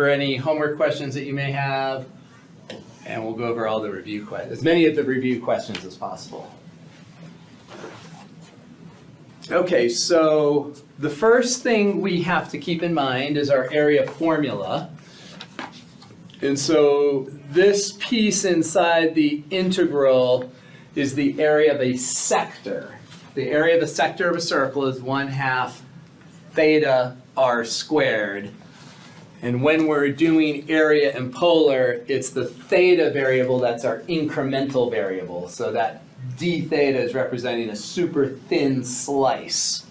over any homework questions that you may have, and we'll go over all the review questions, as many of the review questions as possible. Okay, so the first thing we have to keep in mind is our area formula. And so this piece inside the integral is the area of a sector. The area of a sector of a circle is 1/2 theta r squared. And when we're doing area and polar, it's the theta variable that's our incremental variable. So that d theta is representing a super thin slice.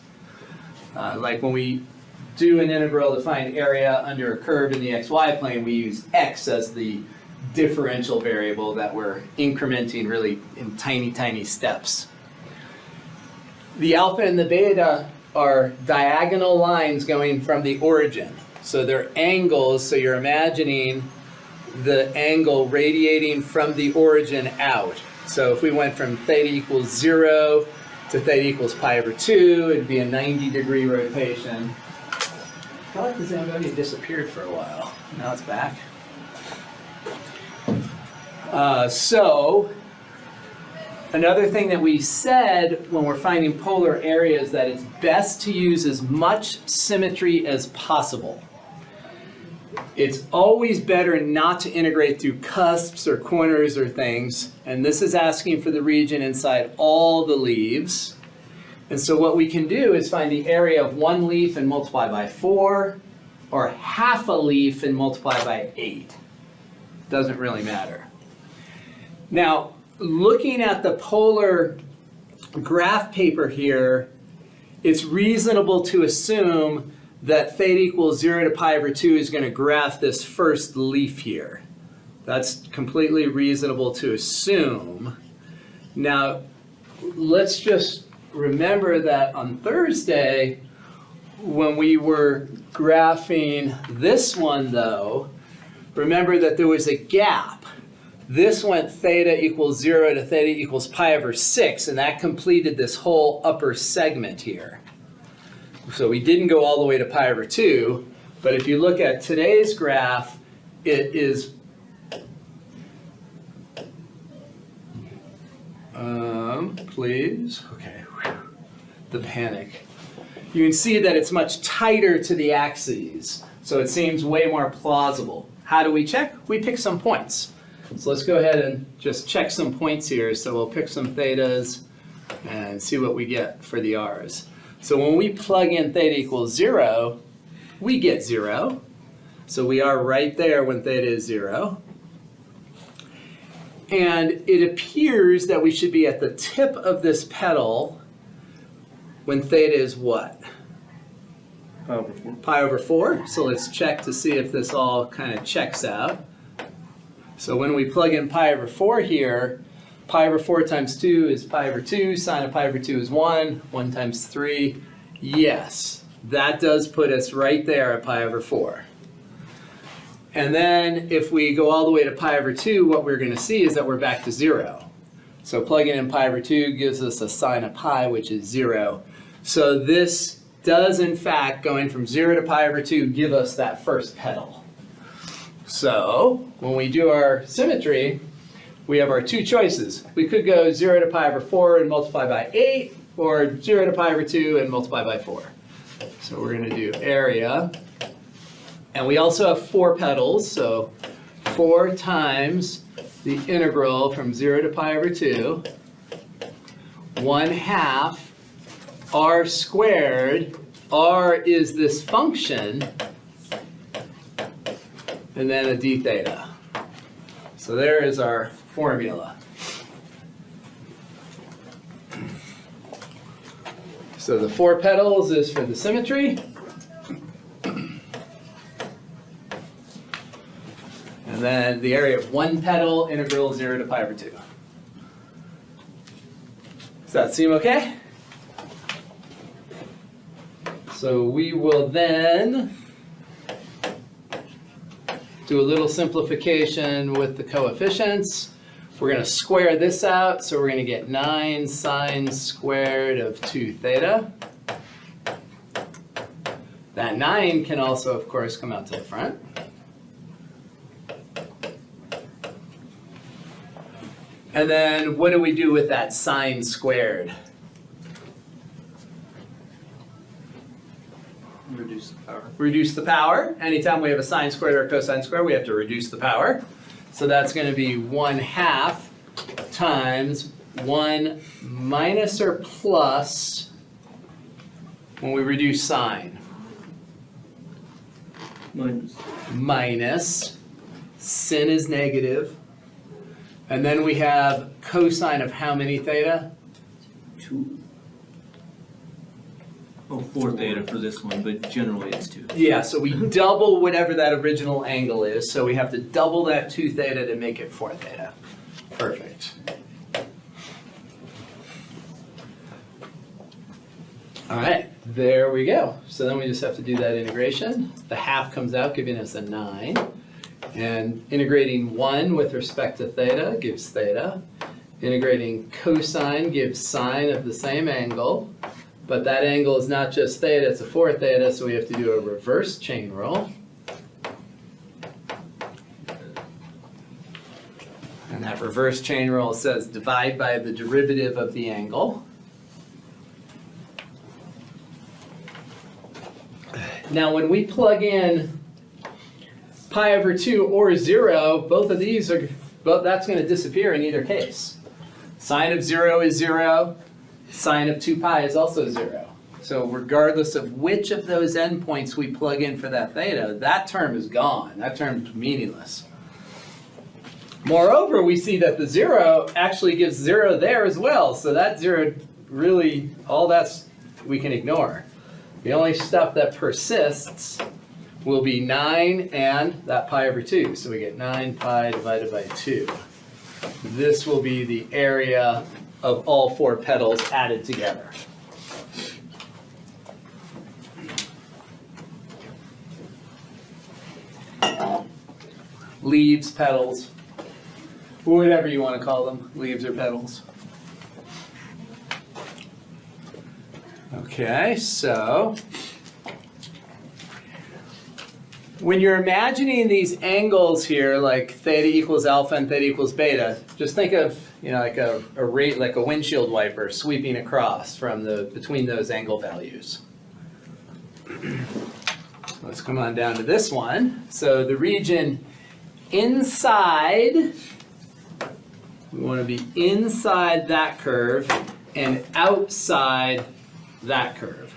Like when we do an integral to find area under a curve in the xy plane, we use x as the differential variable that we're incrementing really in tiny, tiny steps. The alpha and the beta are diagonal lines going from the origin. So they're angles, so you're imagining the angle radiating from the origin out. So if we went from theta equals 0 to theta equals pi/2, it'd be a 90-degree rotation. I feel like the Zamboni disappeared for a while. Now it's back. So another thing that we said when we're finding polar areas is that it's best to use as much symmetry as possible. It's always better not to integrate through cusps or corners or things, and this is asking for the region inside all the leaves. And so what we can do is find the area of one leaf and multiply by 4, or half a leaf and multiply by 8. Doesn't really matter. Now, looking at the polar graph paper here, it's reasonable to assume that theta equals 0 to pi/2 is going to graph this first leaf here. That's completely reasonable to assume. Now, let's just remember that on Thursday, when we were graphing this one though, remember that there was a gap. This went theta equals 0 to theta equals pi/6, and that completed this whole upper segment here. So we didn't go all the way to pi/2, but if you look at today's graph, it is please, okay, the panic. You can see that it's much tighter to the axes, so it seems way more plausible. How do we check? We pick some points. So let's go ahead and just check some points here. So we'll pick some thetas and see what we get for the r's. So when we plug in theta equals 0, we get 0. So we are right there when theta is 0. And it appears that we should be at the tip of this petal when theta is what? Pi/4. So let's check to see if this all kind of checks out. So when we plug in pi/4 here, pi/4 times 2 is pi/2, sine of pi/2 is 1, 1 times 3. Yes, that does put us right there at pi/4. And then if we go all the way to pi/2, what we're going to see is that we're back to 0. So plugging in pi/2 gives us a sine of pi, which is 0. So this does, in fact, going from 0 to pi/2, give us that first petal. So when we do our symmetry, we have our two choices. We could go 0 to pi/4 and multiply by 8, or 0 to pi/2 and multiply by 4. So we're going to do area. And we also have 4 petals, so 4 times the integral from 0 to pi/2, 1/2 r squared. R is this function, and then a d theta. So there is our formula. So the 4 petals is for the symmetry. And then the area of 1 petal, integral 0 to pi/2. Does that seem okay? So we will then do a little simplification with the coefficients. We're going to square this out, so we're going to get 9 sine squared of 2 theta. That 9 can also, of course, come out to the front. And then what do we do with that sine squared? Reduce the power. Reduce the power. Anytime we have a sine squared or a cosine squared, we have to reduce the power. So that's going to be 1/2 times 1 minus or plus when we reduce sine. Minus. Sin is negative. And then we have cosine of how many theta? 2. Oh, 4 theta for this one, but generally it's 2. Yeah, so we double whatever that original angle is. So we have to double that 2 theta to make it 4 theta. Perfect. All right, there we go. So then we just have to do that integration. The half comes out, giving us a 9. And integrating 1 with respect to theta gives theta. Integrating cosine gives sine of the same angle. But that angle is not just theta, it's a 4 theta, so we have to do a reverse chain rule. And that reverse chain rule says divide by the derivative of the angle. Now when we plug in pi over 2 or 0, both of these are, that's going to disappear in either case. Sine of 0 is 0. Sine of 2 pi is also 0. So regardless of which of those endpoints we plug in for that theta, that term is gone. That term is meaningless. Moreover, we see that the 0 actually gives 0 there as well. So that 0 really, all that's we can ignore. The only stuff that persists will be 9 and that pi over 2. So we get 9 pi divided by 2. This will be the area of all 4 petals added together. Leaves, petals, whatever you want to call them, leaves or petals. Okay, so when you're imagining these angles here, like theta equals alpha and theta equals beta, just think of, like a rate, like a windshield wiper sweeping across from between those angle values. Let's come on down to this one. So the region inside, we want to be inside that curve and outside that curve.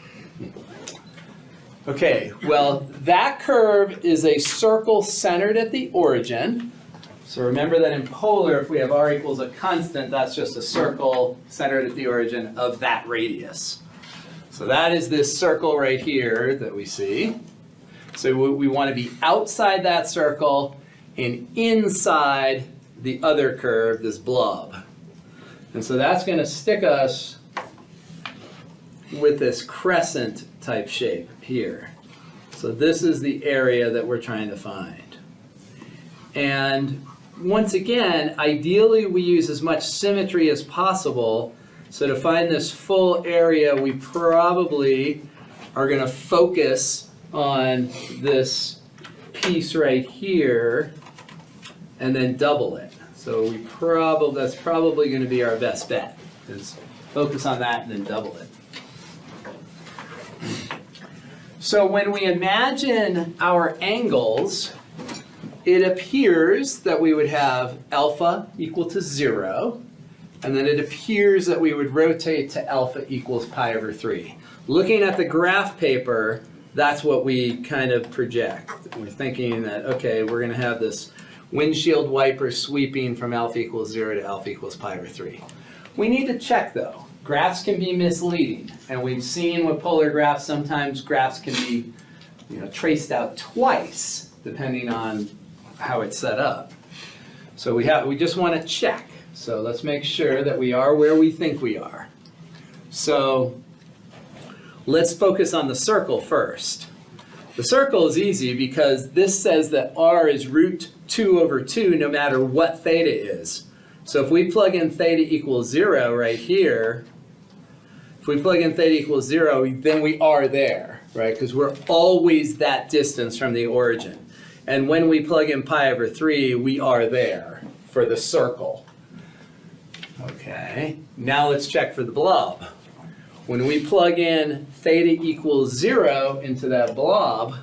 Okay, well, that curve is a circle centered at the origin. So remember that in polar, if we have r equals a constant, that's just a circle centered at the origin of that radius. So that is this circle right here that we see. So we want to be outside that circle and inside the other curve, this blob. And so that's going to stick us with this crescent type shape here. So this is the area that we're trying to find. And once again, ideally we use as much symmetry as possible. So to find this full area, we probably are going to focus on this piece right here and then double it. So that's probably going to be our best bet, is focus on that and then double it. So when we imagine our angles, it appears that we would have alpha equal to 0, and then it appears that we would rotate to alpha equals pi over 3. Looking at the graph paper, that's what we kind of project. We're thinking that, okay, we're going to have this windshield wiper sweeping from alpha equals 0 to alpha equals pi over 3. We need to check, though. Graphs can be misleading, and we've seen with polar graphs, sometimes graphs can be traced out twice, depending on how it's set up. So we just want to check. So let's make sure that we are where we think we are. So let's focus on the circle first. The circle is easy because this says that r is root 2 over 2 no matter what theta is. So if we plug in theta equals 0 right here, if we plug in theta equals 0, then we are there, right? Because we're always that distance from the origin. And when we plug in pi over 3, we are there for the circle. Okay, now let's check for the blob. When we plug in theta equals 0 into that blob,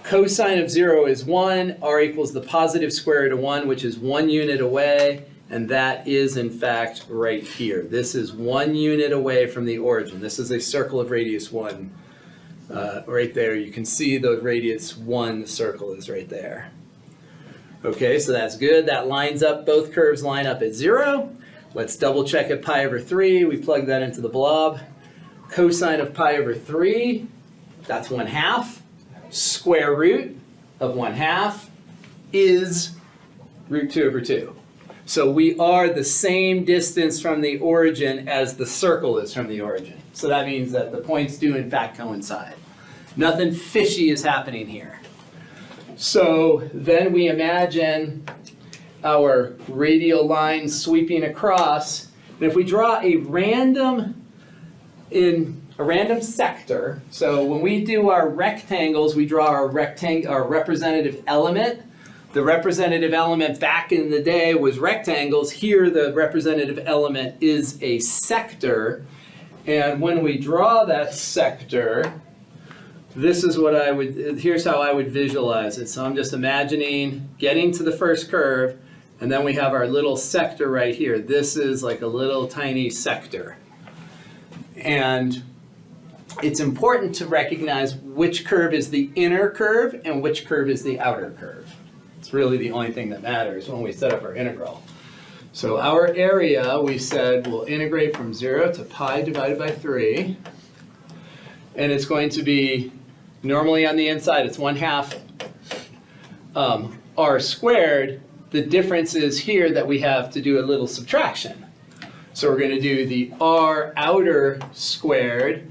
cosine of 0 is 1, r equals the positive square root of 1, which is 1 unit away, and that is in fact right here. This is 1 unit away from the origin. This is a circle of radius 1 right there. You can see the radius 1 circle is right there. Okay, so that's good. That lines up, both curves line up at 0. Let's double check at pi over 3. We plug that into the blob. Cosine of pi over 3, that's 1/2. Square root of 1/2 is root 2 over 2. So we are the same distance from the origin as the circle is from the origin. So that means that the points do in fact coincide. Nothing fishy is happening here. So then we imagine our radial line sweeping across, and if we draw a random sector, so when we do our rectangles, we draw our representative element. The representative element back in the day was rectangles. Here the representative element is a sector, and when we draw that sector, this is what here's how I would visualize it. So I'm just imagining getting to the first curve, and then we have our little sector right here. This is like a little tiny sector. And it's important to recognize which curve is the inner curve and which curve is the outer curve. It's really the only thing that matters when we set up our integral. So our area, we said, will integrate from 0 to pi divided by 3. And it's going to be, normally on the inside, it's 1/2 r squared. The difference is here that we have to do a little subtraction. So we're going to do the r outer squared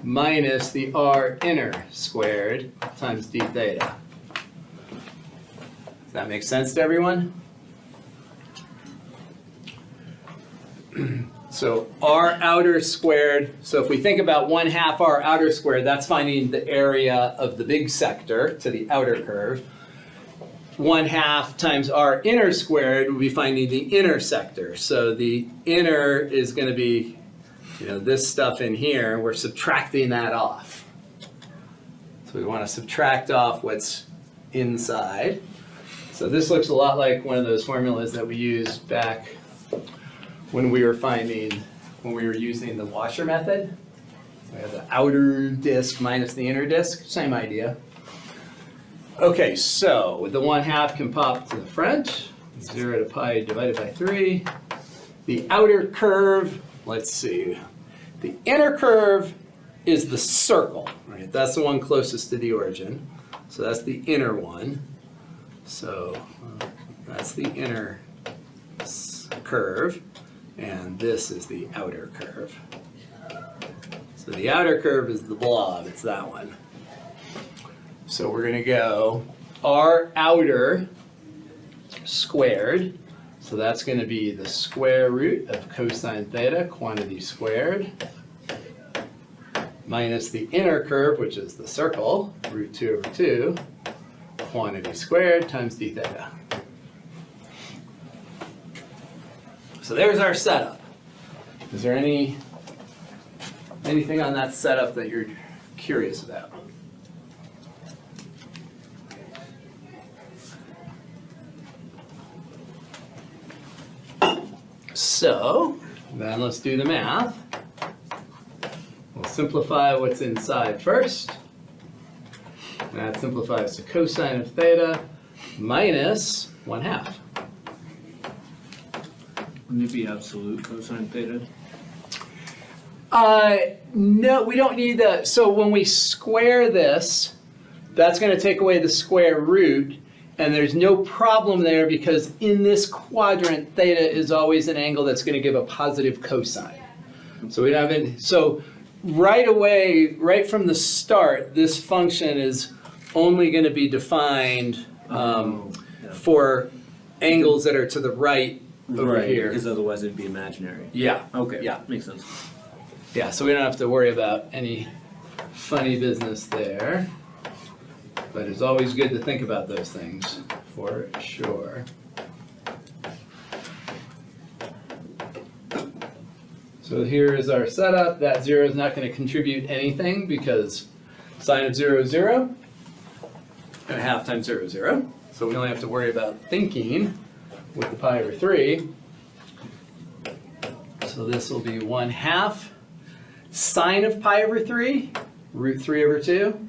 minus the r inner squared times d theta. Does that make sense to everyone? So r outer squared, so if we think about 1/2 r outer squared, that's finding the area of the big sector to the outer curve. 1/2 times r inner squared would be finding the inner sector. So the inner is going to be, this stuff in here. We're subtracting that off. So we want to subtract off what's inside. So this looks a lot like one of those formulas that we used back when we were using the washer method. We have the outer disk minus the inner disk, same idea. Okay, so the 1/2 can pop to the front, 0 to pi divided by 3. The outer curve, let's see, the inner curve is the circle, right? That's the one closest to the origin. So that's the inner one. So that's the inner curve, and this is the outer curve. So the outer curve is the blob, it's that one. So we're going to go r outer squared. So that's going to be the square root of cosine theta, quantity squared, minus the inner curve, which is the circle, root 2 over 2, quantity squared times d theta. So there's our setup. Is there anything on that setup that you're curious about? So, then let's do the math. We'll simplify what's inside first. That simplifies to cosine of theta minus 1/2. Wouldn't it be absolute cosine theta? No, we don't need the, so when we square this, that's going to take away the square root, and there's no problem there because in this quadrant, theta is always an angle that's going to give a positive cosine. So we don't have any, so right away, right from the start, this function is only going to be defined for angles that are to the right over here. Because otherwise it'd be imaginary. Yeah. Okay. Yeah. Makes sense. Yeah, so we don't have to worry about any funny business there. But it's always good to think about those things, for sure. So here is our setup. That 0 is not going to contribute anything because sine of 0 is 0. And a half times 0 is 0. So we only have to worry about thinking with the pi over 3. So this will be 1/2 sine of pi over 3, root 3 over 2,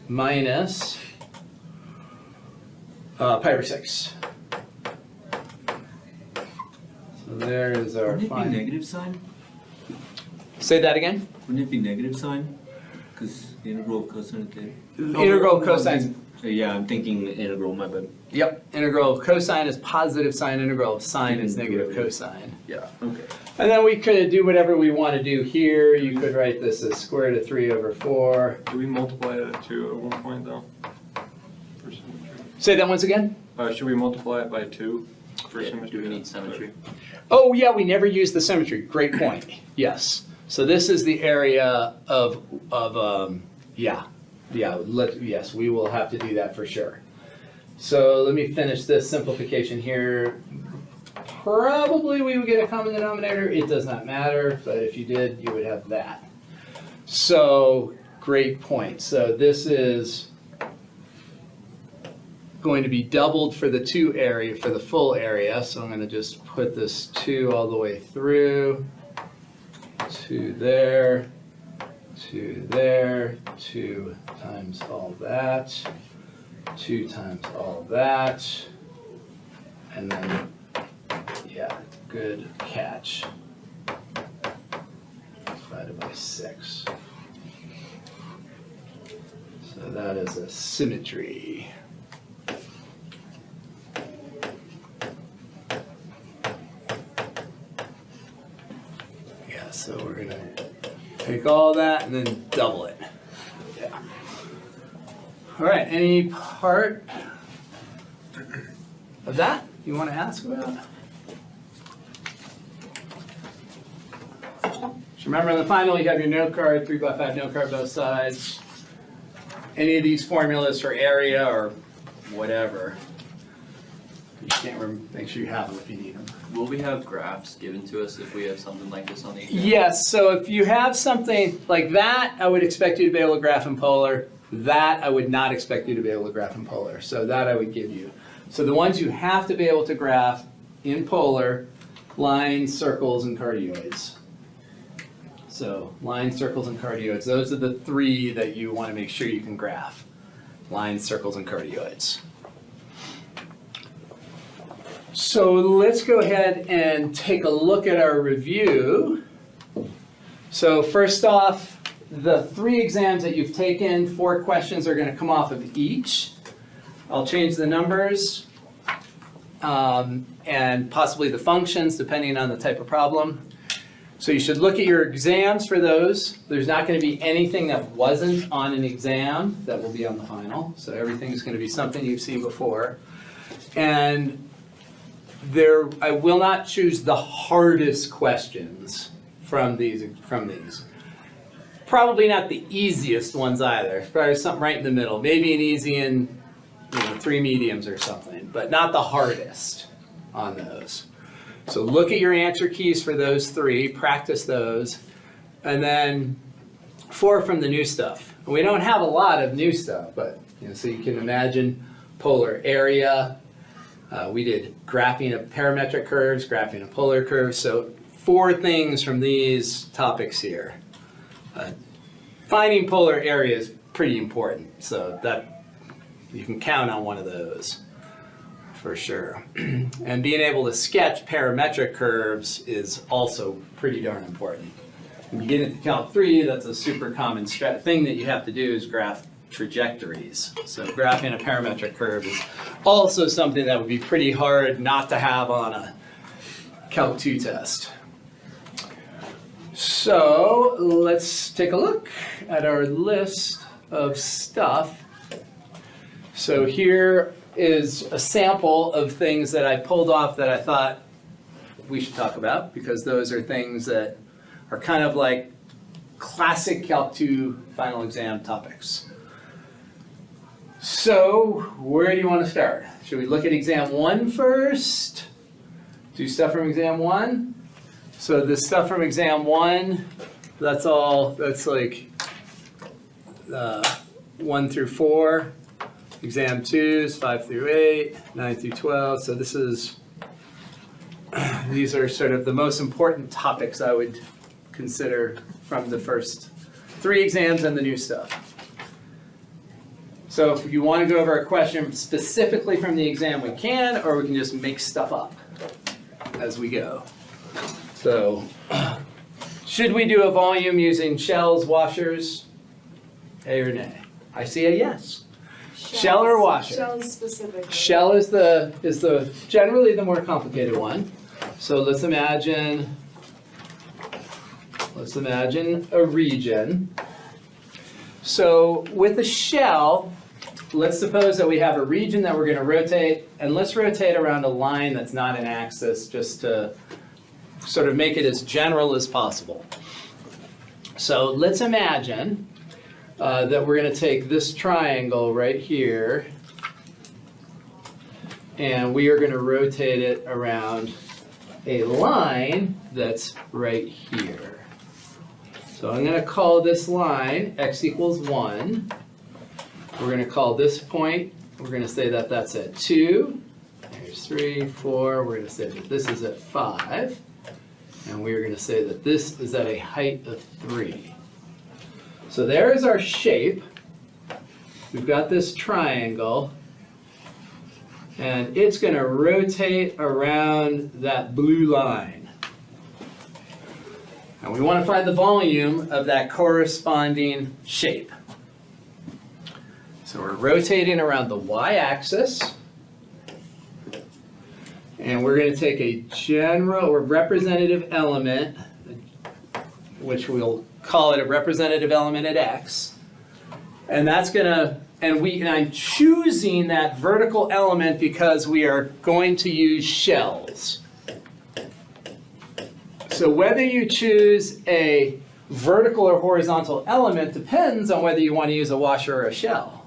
minus pi over 6. So there is our Wouldn't it be final. negative sign? Say that again? Wouldn't it be negative sign? Because the integral of cosine of theta. Integral of cosine. Yeah, I'm thinking integral, my bad. Yep. Integral of cosine is positive sine. Integral of sine is negative cosine. Yeah. Okay. And then we could do whatever we want to do here. You could write this as square root of 3 over 4. Do we multiply it by 2 at one point though? For symmetry. Say that once again. Should we multiply it by 2 for Yeah, symmetry? do we need symmetry? Oh, yeah, we never use the symmetry. Great point. Yes. So this is the area of yes, we will have to do that for sure. So let me finish this simplification here. Probably we would get a common denominator. It does not matter, but if you did, you would have that. So great point. So this is going to be doubled for the for the full area. So I'm going to just put this 2 all the way through, 2 there, 2 there, 2 times all that, 2 times all that, and then, yeah, good catch, divided by 6. So that is a symmetry. Yeah, so we're gonna take all that and then double it. Yeah. All right, any part of that you want to ask about? So remember in the final you have your note card, 3x5 note card both sides. Any of these formulas for area or whatever. You can't remember, make sure you have them if you need them. Will we have graphs given to us if we have something like this on the exam? Yes, so if you have something like that, I would expect you to be able to graph in polar. That I would not expect you to be able to graph in polar. So that I would give you. So the ones you have to be able to graph in polar, lines, circles, and cardioids. So lines, circles, and cardioids. Those are the 3 that you want to make sure you can graph. Lines, circles, and cardioids. So let's go ahead and take a look at our review. So first off, the 3 exams that you've taken, 4 questions are going to come off of each. I'll change the numbers and possibly the functions depending on the type of problem. So you should look at your exams for those. There's not going to be anything that wasn't on an exam that will be on the final. So everything's going to be something you've seen before. And I will not choose the hardest questions from these. Probably not the easiest ones either. Probably something right in the middle. Maybe an easy and 3 mediums or something, but not the hardest on those. So look at your answer keys for those 3, practice those, and then 4 from the new stuff. We don't have a lot of new stuff, but so you can imagine polar area. We did graphing of parametric curves, graphing of polar curves. So 4 things from these topics here. Finding polar area is pretty important, so that you can count on one of those for sure. And being able to sketch parametric curves is also pretty darn important. When you get into Calc 3, that's a super common thing that you have to do is graph trajectories. So graphing a parametric curve is also something that would be pretty hard not to have on a Calc 2 test. So let's take a look at our list of stuff. So here is a sample of things that I pulled off that I thought we should talk about, because those are things that are kind of like classic Calc 2 final exam topics. So where do you want to start? Should we look at exam 1 first? Do stuff from exam 1. So the stuff from exam 1, that's like 1 through 4. Exam 2 is 5 through 8, 9 through 12. So these are sort of the most important topics I would consider from the first 3 exams and the new stuff. So if you want to go over a question specifically from the exam, we can, or we can just make stuff up as we go. So, should we do a volume using shells, washers? A or nay? I see a yes. Shell or washer? Shell specifically. Shell is the generally the more complicated one. So let's imagine a region. So with a shell, let's suppose that we have a region that we're going to rotate, and let's rotate around a line that's not an axis just to sort of make it as general as possible. So let's imagine that we're going to take this triangle right here, and we are going to rotate it around a line that's right here. So I'm going to call this line x equals 1. We're going to call this point, we're going to say that that's at 2. Here's 3, 4. We're going to say that this is at 5. And we're going to say that this is at a height of 3. So there is our shape. We've got this triangle. And it's going to rotate around that blue line. And we want to find the volume of that corresponding shape. So we're rotating around the y-axis, and we're going to take a general or representative element, which we'll call it a representative element at x, and that's going to, and I'm choosing that vertical element because we are going to use shells. So whether you choose a vertical or horizontal element depends on whether you want to use a washer or a shell.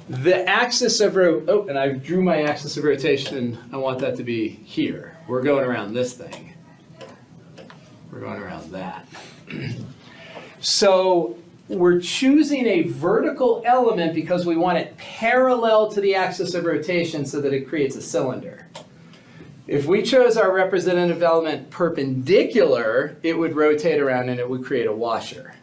The axis of and I drew my axis of rotation. I want that to be here. We're going around this thing. We're going around that. So we're choosing a vertical element because we want it parallel to the axis of rotation so that it creates a cylinder. If we chose our representative element perpendicular, it would rotate around and it would create a washer.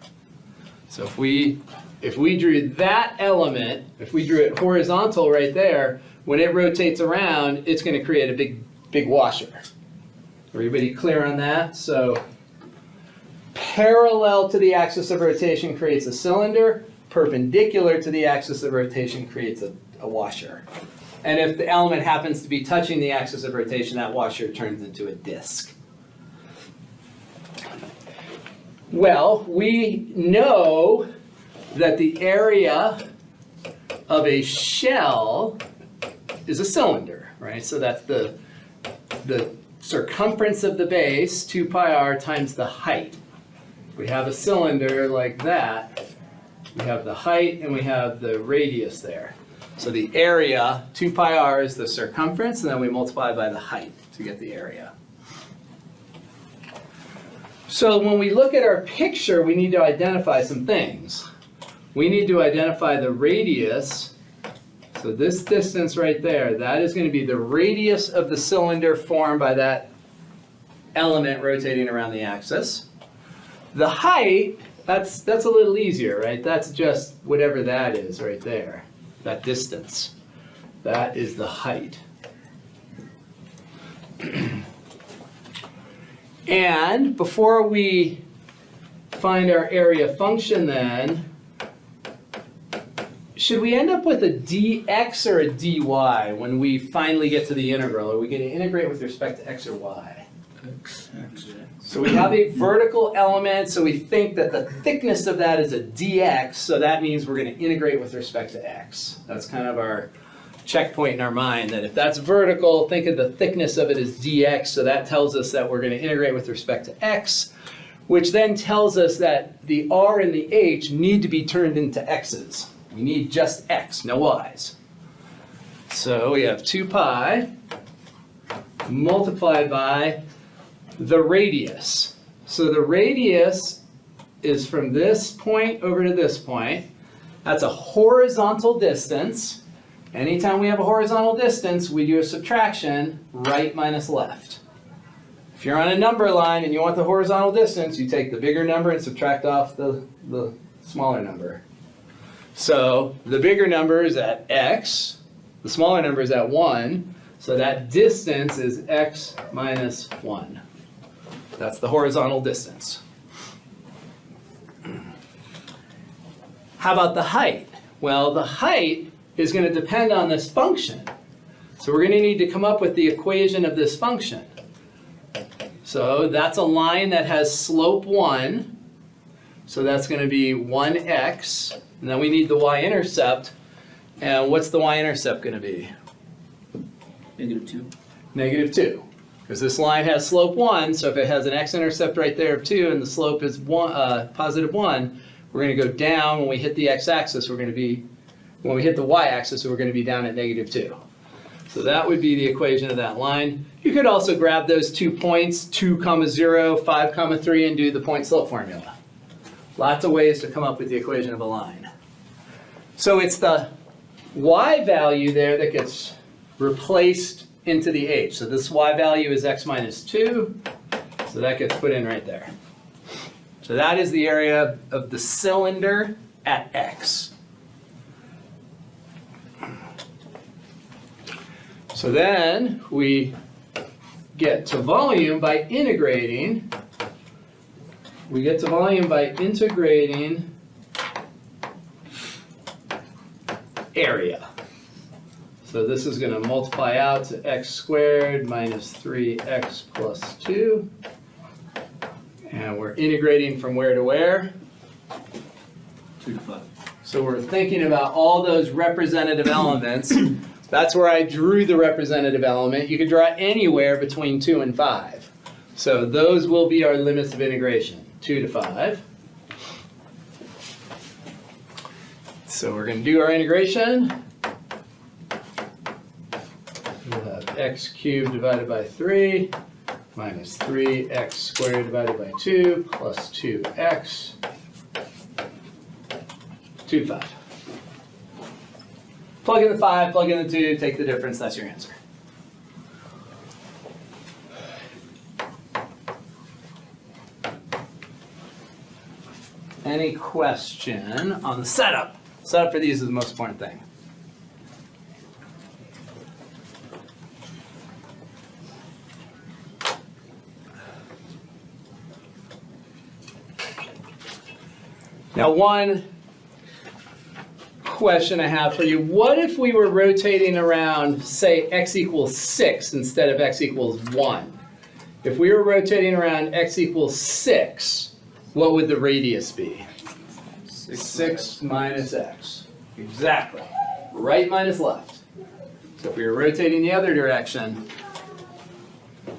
So if we drew that element, if we drew it horizontal right there, when it rotates around, it's going to create a big washer. Everybody clear on that? So parallel to the axis of rotation creates a cylinder, perpendicular to the axis of rotation creates a washer. And if the element happens to be touching the axis of rotation, that washer turns into a disk. Well, we know that the area of a shell is a cylinder, right? So that's the circumference of the base, 2 pi r, times the height. We have a cylinder like that. We have the height and we have the radius there. So the area, 2 pi r, is the circumference, and then we multiply by the height to get the area. So when we look at our picture, we need to identify some things. We need to identify the radius. So this distance right there, that is going to be the radius of the cylinder formed by that element rotating around the axis. The height, that's a little easier, right? That's just whatever that is right there, that distance. That is the height. And before we find our area function then, should we end up with a dx or a dy when we finally get to the integral? Are we going to integrate with respect to x or y? X. So we have a vertical element, so we think that the thickness of that is a dx, so that means we're going to integrate with respect to x. That's kind of our checkpoint in our mind, that if that's vertical, think of the thickness of it as dx, so that tells us that we're going to integrate with respect to x, which then tells us that the r and the h need to be turned into x's. We need just x, no y's. So we have 2 pi multiplied by the radius. So the radius is from this point over to this point. That's a horizontal distance. Anytime we have a horizontal distance, we do a subtraction, right minus left. If you're on a number line and you want the horizontal distance, you take the bigger number and subtract off the smaller number. So the bigger number is at x, the smaller number is at 1, so that distance is x minus 1. That's the horizontal distance. How about the height? Well, the height is going to depend on this function. So we're going to need to come up with the equation of this function. So that's a line that has slope 1. So that's going to be 1x. And then we need the y-intercept. And what's the y-intercept going to be? -2. Negative 2. Because this line has slope 1, so if it has an x-intercept right there of 2 and the slope is positive 1, we're going to go down. When we hit the x-axis, when we hit the y-axis, we're going to be down at negative 2. So that would be the equation of that line. You could also grab those 2 points, 2, 0, 5, 3, and do the point slope formula. Lots of ways to come up with the equation of a line. So it's the y value there that gets replaced into the h. So this y value is x minus 2, so that gets put in right there. So that is the area of the cylinder at x. So then we get to volume by integrating. We get to volume by integrating area. So this is going to multiply out to x squared minus 3x plus 2. And we're integrating from where to where? 2 to 5. So we're thinking about all those representative elements. That's where I drew the representative element. You could draw it anywhere between 2 and 5. So those will be our limits of integration, 2 to 5. So we're going to do our integration. We'll have x cubed divided by 3 minus 3x squared divided by 2 plus 2x 2 to 5. Plug in the 5, plug in the 2, take the difference, that's your answer. Any question on the setup? Setup for these is the most important thing. Now, one question I have for you, what if we were rotating around, say, x equals 6 instead of x equals 1? If we were rotating around x equals 6, what would the radius be? 6 minus x. Exactly. Right minus left. So if we were rotating the other direction,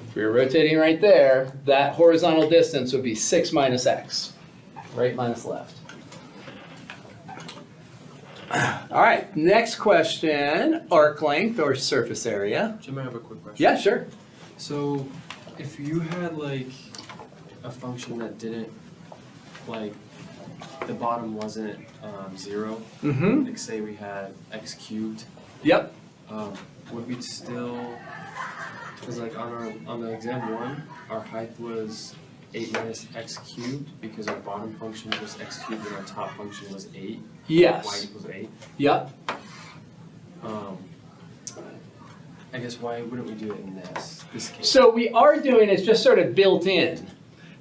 if we were rotating right there, that horizontal distance would be 6 minus x. Right minus left. All right, next question, arc length or surface area. Jim, I have a quick question. Yeah, sure. So, if you had like a function that didn't, like, the bottom wasn't 0, Mm-hmm. like say we had x cubed, Yep. would we still, because like on the exam 1, our height was 8 minus x cubed because our bottom function was x cubed and our top function was 8. Y Yes. equals 8. Yep. I guess why wouldn't we do it in this case? So we are doing it's just sort of built in.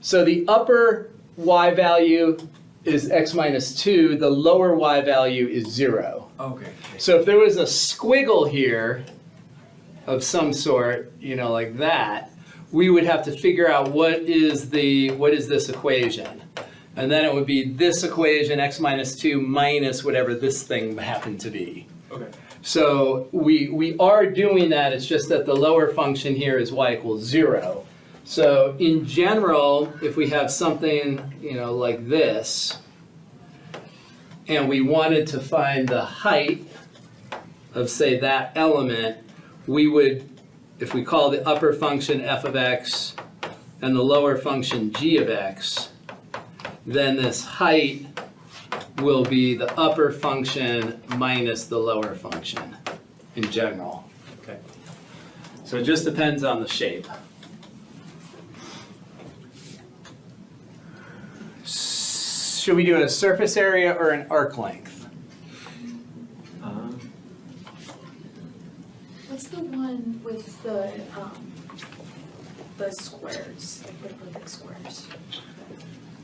So the upper y value is x minus 2. The lower y value is 0. Okay. So if there was a squiggle here of some sort, you know, like that, we would have to figure out what is this equation. And then it would be this equation, x minus 2 minus whatever this thing happened to be. Okay. So we are doing that, it's just that the lower function here is y equals 0. So in general, if we have something, you know, like this, and we wanted to find the height of, say, that element, we would if we call the upper function f of x and the lower function g of x, then this height will be the upper function minus the lower function in general. Okay. So it just depends on the shape. Should we do a surface area or an arc length? What's the one with the squares, like the perfect squares?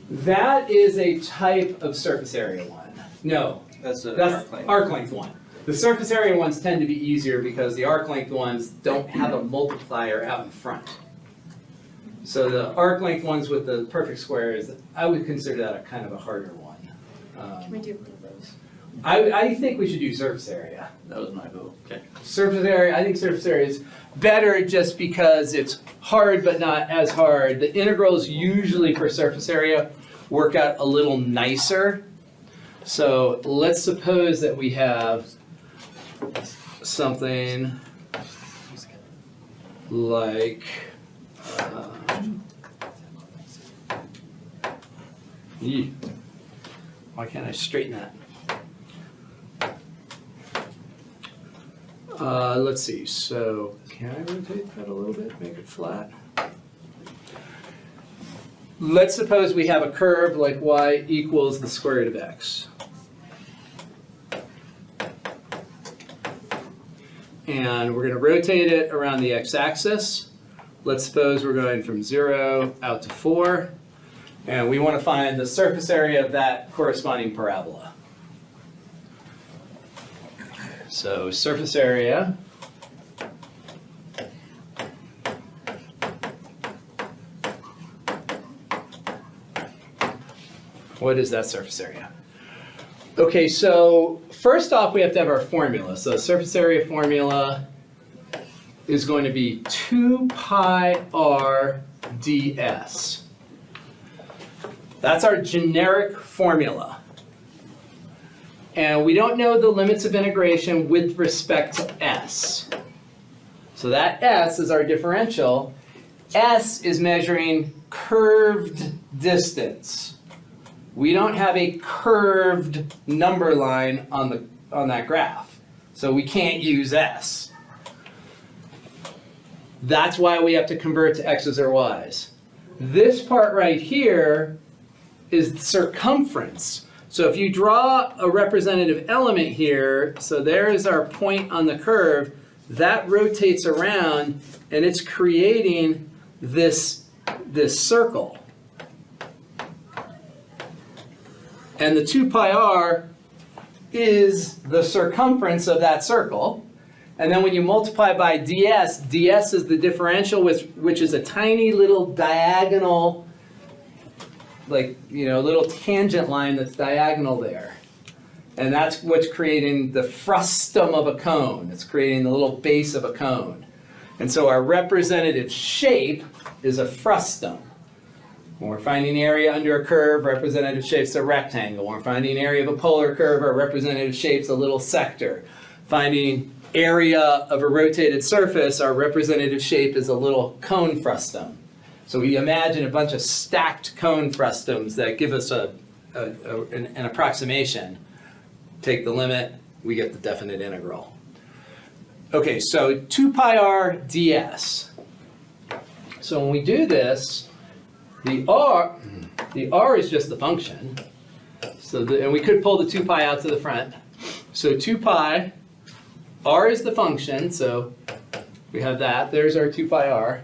That is a type of surface area one. No, That's an that's arc length. arc length one. The surface area ones tend to be easier because the arc length ones don't have a multiplier out in front. So the arc length ones with the perfect squares, I would consider that a kind of a harder one. Can we do one of those? I think we should do surface area. That was my vote. Okay. Surface area, I think surface area is better just because it's hard but not as hard. The integrals usually for surface area work out a little nicer. So let's suppose that we have something like why can't I straighten that? Let's see, so can I rotate that a little bit, make it flat? Let's suppose we have a curve like y equals the square root of x. And we're going to rotate it around the x-axis. Let's suppose we're going from 0 out to 4. And we want to find the surface area of that corresponding parabola. So surface area what is that surface area? Okay, so first off we have to have our formula. So the surface area formula is going to be 2 pi r ds. That's our generic formula. And we don't know the limits of integration with respect to s. So that s is our differential. S is measuring curved distance. We don't have a curved number line on that graph. So we can't use s. That's why we have to convert to x's or y's. This part right here is circumference. So if you draw a representative element here, so there is our point on the curve, that rotates around and it's creating this circle. And the 2 pi r is the circumference of that circle. And then when you multiply by ds, ds is the differential, which is a tiny little diagonal, like, little tangent line that's diagonal there. And that's what's creating the frustum of a cone. It's creating the little base of a cone. And so our representative shape is a frustum. When we're finding area under a curve, representative shape's a rectangle. When we're finding area of a polar curve, our representative shape's a little sector. Finding area of a rotated surface, our representative shape is a little cone frustum. So we imagine a bunch of stacked cone frustums that give us an approximation. Take the limit, we get the definite integral. Okay, so 2 pi r ds. So when we do this, the r is just the function. And we could pull the 2 pi out to the front. So 2 pi, r is the function, so we have that. There's our 2 pi r.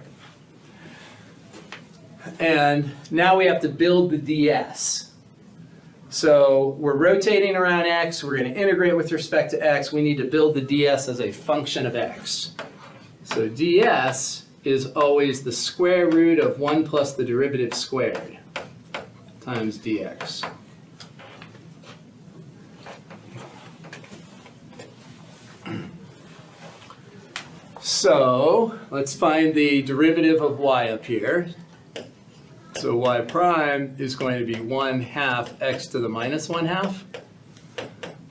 And now we have to build the ds. So we're rotating around x, we're going to integrate with respect to x, we need to build the ds as a function of x. So ds is always the square root of 1 plus the derivative squared times dx. So let's find the derivative of y up here. So y prime is going to be 1/2 x to the minus 1/2,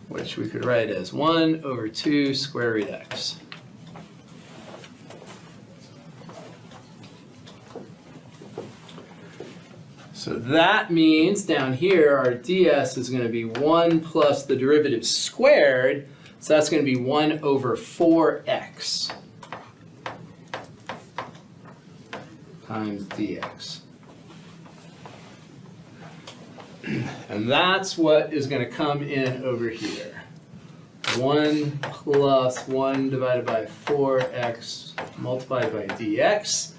which we could write as 1 over 2 square root x. So that means down here, our ds is going to be 1 plus the derivative squared. So that's going to be 1 over 4x times dx. And that's what is going to come in over here. 1 plus 1 divided by 4x multiplied by dx.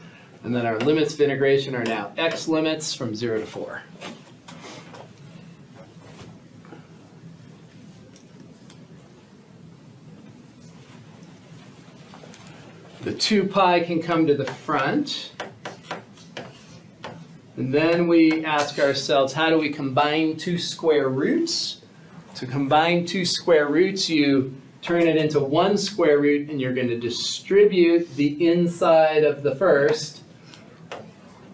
And then our limits of integration are now x limits from 0 to 4. The 2 pi can come to the front. And then we ask ourselves, how do we combine two square roots? To combine two square roots, you turn it into one square root, and you're going to distribute the inside of the first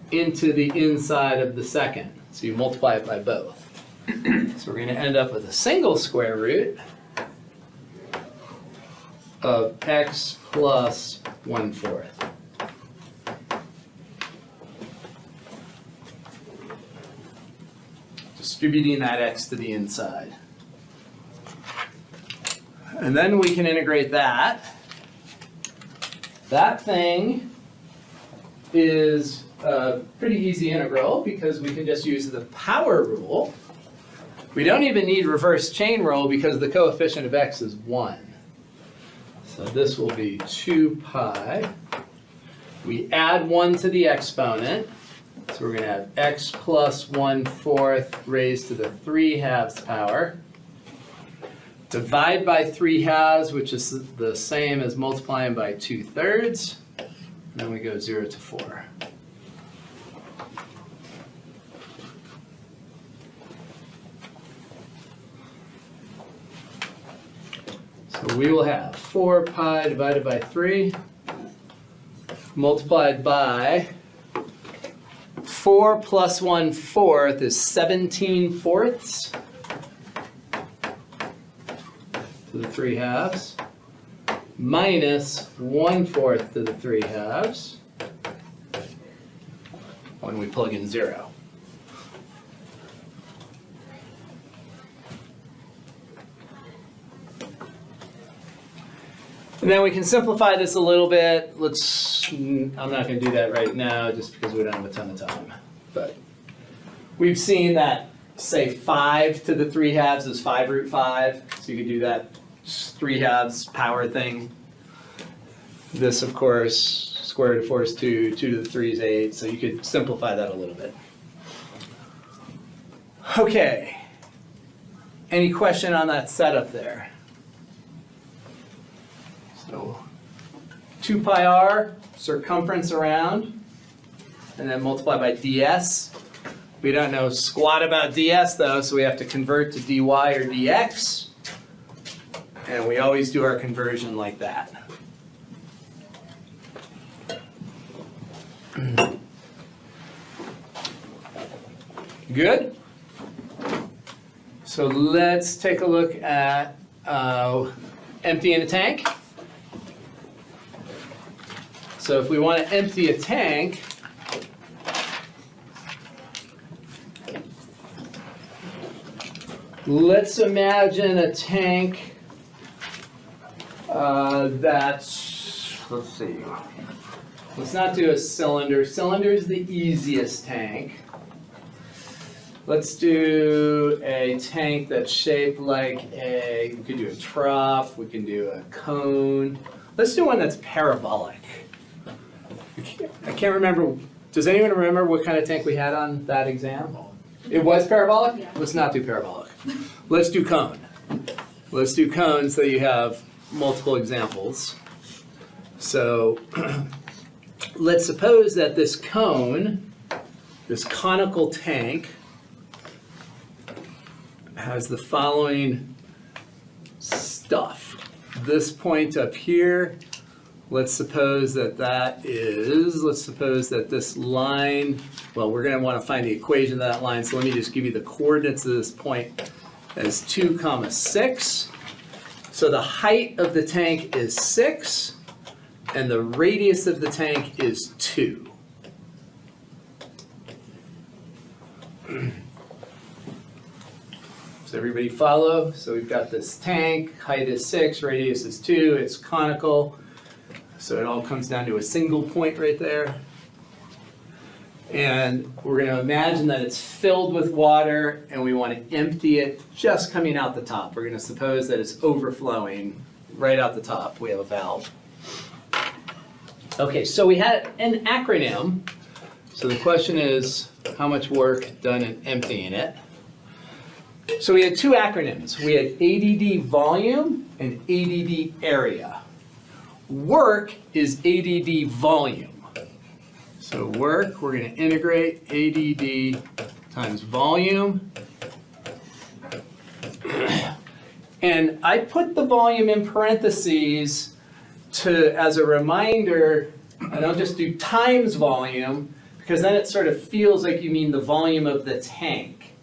into the inside of the second. So you multiply it by both. So we're going to end up with a single square root of x plus 1/4. Distributing that x to the inside. And then we can integrate that. That thing is a pretty easy integral because we can just use the power rule. We don't even need reverse chain rule because the coefficient of x is 1. So this will be 2 pi. We add 1 to the exponent. So we're going to have x plus 1/4 raised to the 3/2 power. Divide by 3/2, which is the same as multiplying by 2/3. And then we go 0 to 4. So we will have 4 pi divided by 3 multiplied by 4 plus 1/4 is 17/4 to the 3/2 minus 1/4 to the 3/2 when we plug in 0. And then we can simplify this a little bit. I'm not going to do that right now just because we don't have a ton of time. But we've seen that, say, 5 to the 3/2 is 5√5. So you could do that 3/2 power thing. This, of course, square root of 4 is 2, 2 to the 3 is 8. So you could simplify that a little bit. Okay. Any question on that setup there? So 2 pi r, circumference around, and then multiply by ds. We don't know squat about ds though, so we have to convert to dy or dx. And we always do our conversion like that. Good? So let's take a look at emptying a tank. So if we want to empty a tank, let's imagine a tank let's see, let's not do a cylinder. Cylinder is the easiest tank. Let's do a tank that's shaped like we could do a trough, we can do a cone. Let's do one that's parabolic. I can't remember, does anyone remember what kind of tank we had on that exam? It was parabolic? Yeah. Let's not do parabolic. Let's do cone. Let's do cone so you have multiple examples. So let's suppose that this cone, this conical tank, has the following stuff. This point up here, let's suppose that this line, well, we're going to want to find the equation of that line, so let me just give you the coordinates of this point as 2, 6. So the height of the tank is 6, and the radius of the tank is 2. Does everybody follow? So we've got this tank, height is 6, radius is 2, it's conical. So it all comes down to a single point right there. And we're going to imagine that it's filled with water and we want to empty it just coming out the top. We're going to suppose that it's overflowing right out the top. We have a valve. Okay, so we had an acronym. So the question is, how much work done in emptying it? So we had two acronyms. We had ADD volume and ADD area. Work is ADD volume. So work, we're going to integrate ADD times volume. And I put the volume in parentheses as a reminder. I don't just do times volume, because then it sort of feels like you mean the volume of the tank.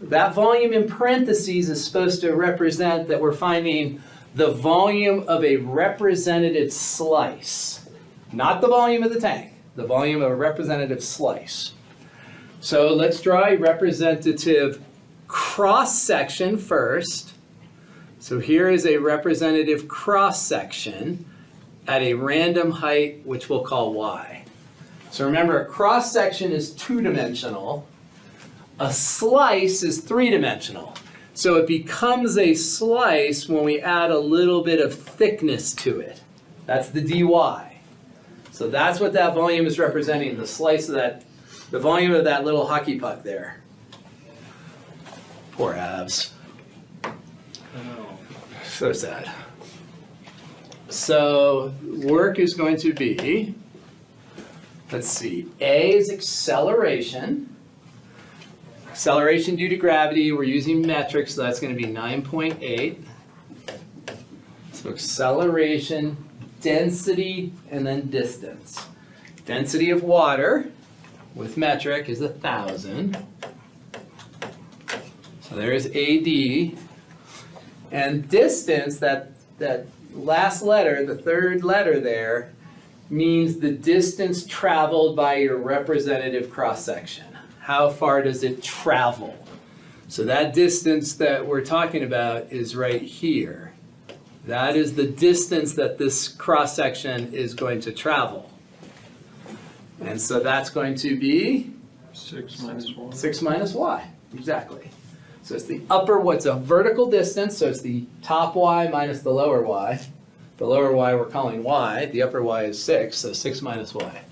That volume in parentheses is supposed to represent that we're finding the volume of a representative slice, not the volume of the tank, the volume of a representative slice. So let's draw a representative cross-section first. So here is a representative cross-section at a random height, which we'll call y. So remember, a cross-section is two-dimensional. A slice is three-dimensional. So it becomes a slice when we add a little bit of thickness to it. That's the dy. So that's what that volume is representing, the slice of that, the volume of that little hockey puck there. Poor Avs. So sad. So work is going to be, let's see, A is acceleration. Acceleration due to gravity, we're using metric, so that's going to be 9.8. So acceleration, density, and then distance. Density of water with metric is 1,000. So there's AD. And distance, that last letter, the third letter there, means the distance traveled by your representative cross-section. How far does it travel? So that distance that we're talking about is right here. That is the distance that this cross-section is going to travel. And so that's going to be 6 minus 1. 6 minus y, exactly. So it's the upper, what's a vertical distance, so it's the top y minus the lower y. The lower y we're calling y, the upper y is 6, so 6 minus y.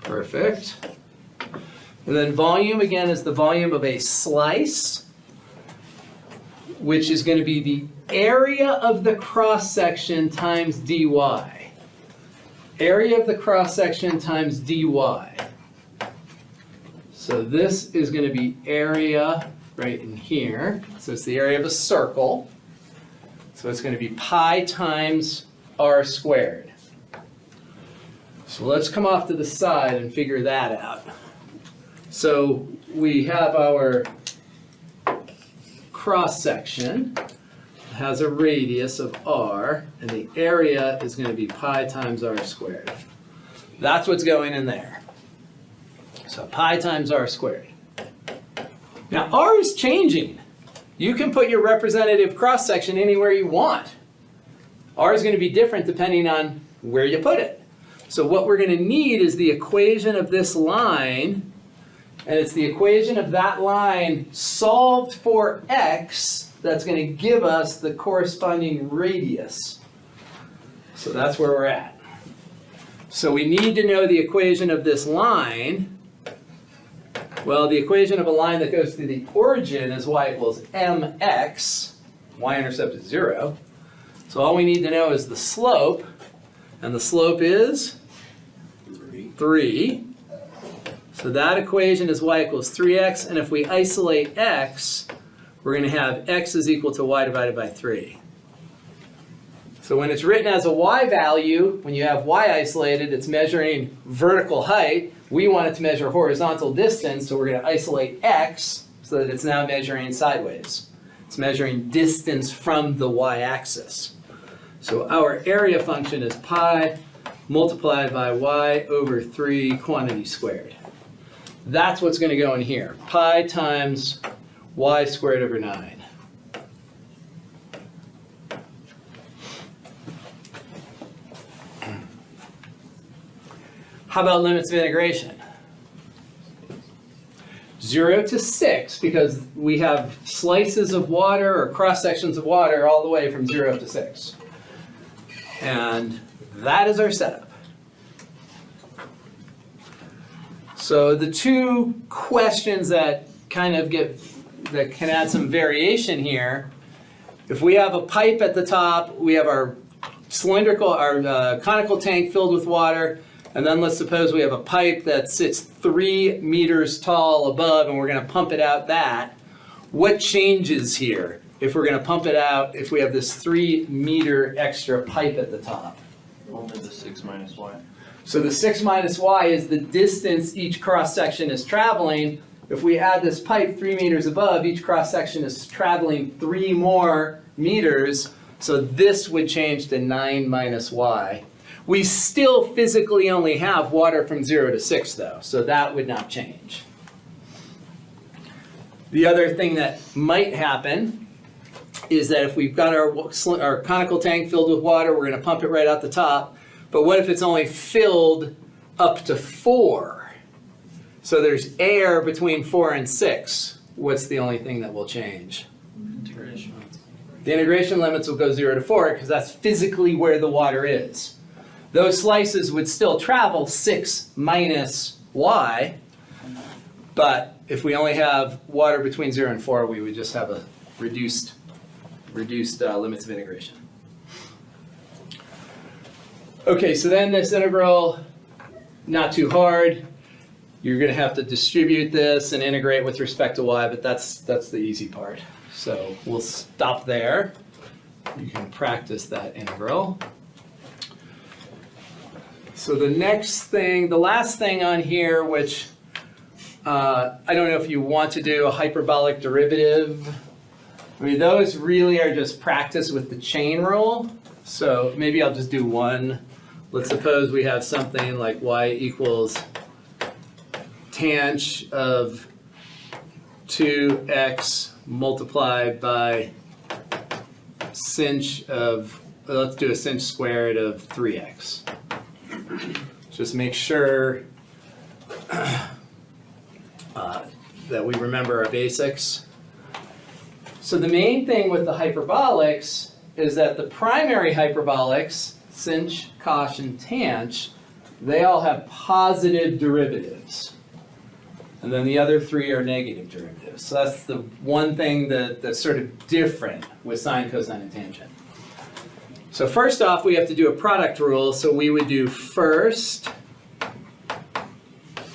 Perfect. And then volume, again, is the volume of a slice, which is going to be the area of the cross-section times dy. Area of the cross-section times dy. So this is going to be area right in here. So it's the area of a circle. So it's going to be pi times r squared. So let's come off to the side and figure that out. So we have our cross-section, has a radius of r, and the area is going to be pi times r squared. That's what's going in there. So pi times r squared. Now r is changing. You can put your representative cross-section anywhere you want. R is going to be different depending on where you put it. So what we're going to need is the equation of this line. And it's the equation of that line solved for x that's going to give us the corresponding radius. So that's where we're at. So we need to know the equation of this line. Well, the equation of a line that goes through the origin is y equals mx. Y-intercept is 0. So all we need to know is the slope. And the slope is 3. So that equation is y equals 3x, and if we isolate x, we're going to have x is equal to y divided by 3. So when it's written as a y value, when you have y isolated, it's measuring vertical height. We want it to measure horizontal distance, so we're going to isolate x so that it's now measuring sideways. It's measuring distance from the y-axis. So our area function is pi multiplied by y over 3 quantity squared. That's what's going to go in here. Pi times y squared over 9. How about limits of integration? 0 to 6, because we have slices of water or cross sections of water all the way from 0 to 6. And that is our setup. So the two questions that kind of that can add some variation here, if we have a pipe at the top, we have our conical tank filled with water, and then let's suppose we have a pipe that sits 3 meters tall above and we're going to pump it out that. What changes here if we're going to pump it out if we have this 3 meter extra pipe at the top? Only the 6 minus y. So the 6 minus y is the distance each cross section is traveling. If we add this pipe 3 meters above, each cross section is traveling 3 more meters. So this would change to 9 minus y. We still physically only have water from 0 to 6 though, so that would not change. The other thing that might happen is that if we've got our conical tank filled with water, we're going to pump it right out the top. But what if it's only filled up to 4? So there's air between 4 and 6. What's the only thing that will change? Integration. The integration limits will go 0 to 4 because that's physically where the water is. Those slices would still travel 6 minus y, but if we only have water between 0 and 4, we would just have a reduced limits of integration. Okay, so then this integral, not too hard. You're going to have to distribute this and integrate with respect to y, but that's the easy part. So we'll stop there. You can practice that integral. So the last thing on here, which I don't know if you want to do a hyperbolic derivative. I mean, those really are just practice with the chain rule. So maybe I'll just do one. Let's suppose we have something like y equals tanh of 2x multiplied by sinh of, let's do a sinh squared of 3x. Just make sure that we remember our basics. So the main thing with the hyperbolics is that the primary hyperbolics, sinh, cosh, and tanh, they all have positive derivatives. And then the other 3 are negative derivatives. So that's the one thing that's sort of different with sine, cosine, and tangent. So first off, we have to do a product rule. So we would do first,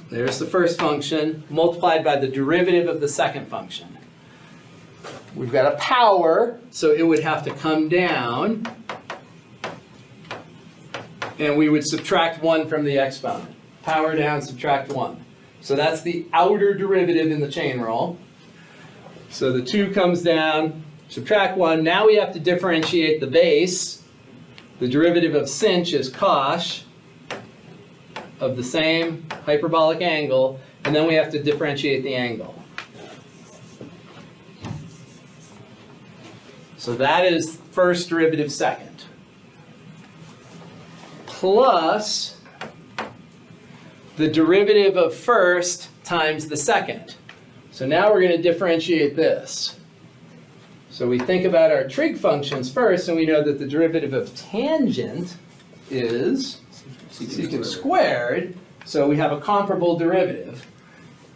there's the first function, multiplied by the derivative of the second function. We've got a power, so it would have to come down. And we would subtract 1 from the exponent. Power down, subtract 1. So that's the outer derivative in the chain rule. So the 2 comes down, subtract 1. Now we have to differentiate the base. The derivative of sinh is cosh of the same hyperbolic angle, and then we have to differentiate the angle. So that is first derivative second. Plus the derivative of first times the second. So now we're going to differentiate this. So we think about our trig functions first, and we know that the derivative of tangent is secant squared. So we have a comparable derivative.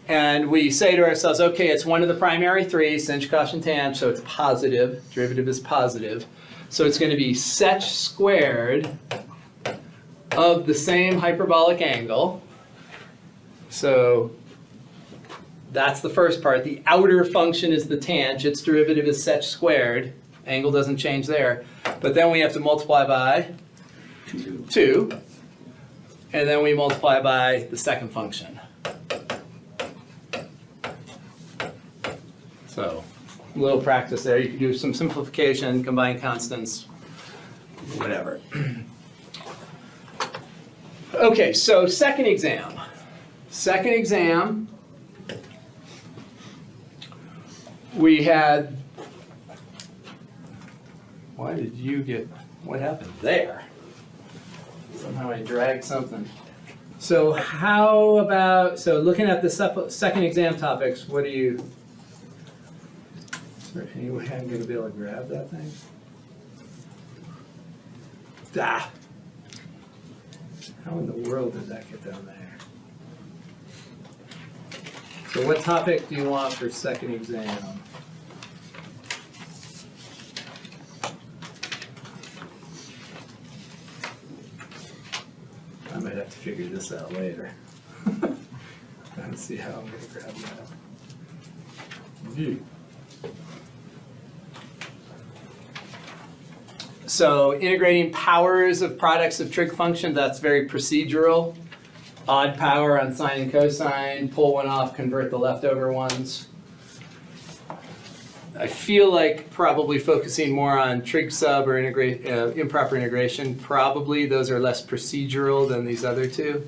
And we say to ourselves, okay, it's one of the primary 3, sinh, cosh, and tanh, so it's positive. Derivative is positive. So it's going to be sech squared of the same hyperbolic angle. So that's the first part. The outer function is the tanh. Its derivative is sech squared. Angle doesn't change there. But then we have to multiply by 2. And then we multiply by the second function. So a little practice there. You can do some simplification, combine constants, whatever. Okay, so second exam. Second exam, we had, why did you get, what happened there? Somehow I dragged something. So how about, so looking at the second exam topics, what do you, is there any way I'm gonna be able to grab that thing? Ah! How in the world did that get down there? So what topic do you want for second exam? I might have to figure this out later. Trying to see how I'm gonna grab that. View. So integrating powers of products of trig function, that's very procedural. Odd power on sine and cosine, pull one off, convert the leftover ones. I feel like probably focusing more on trig sub or improper integration, probably those are less procedural than these other two.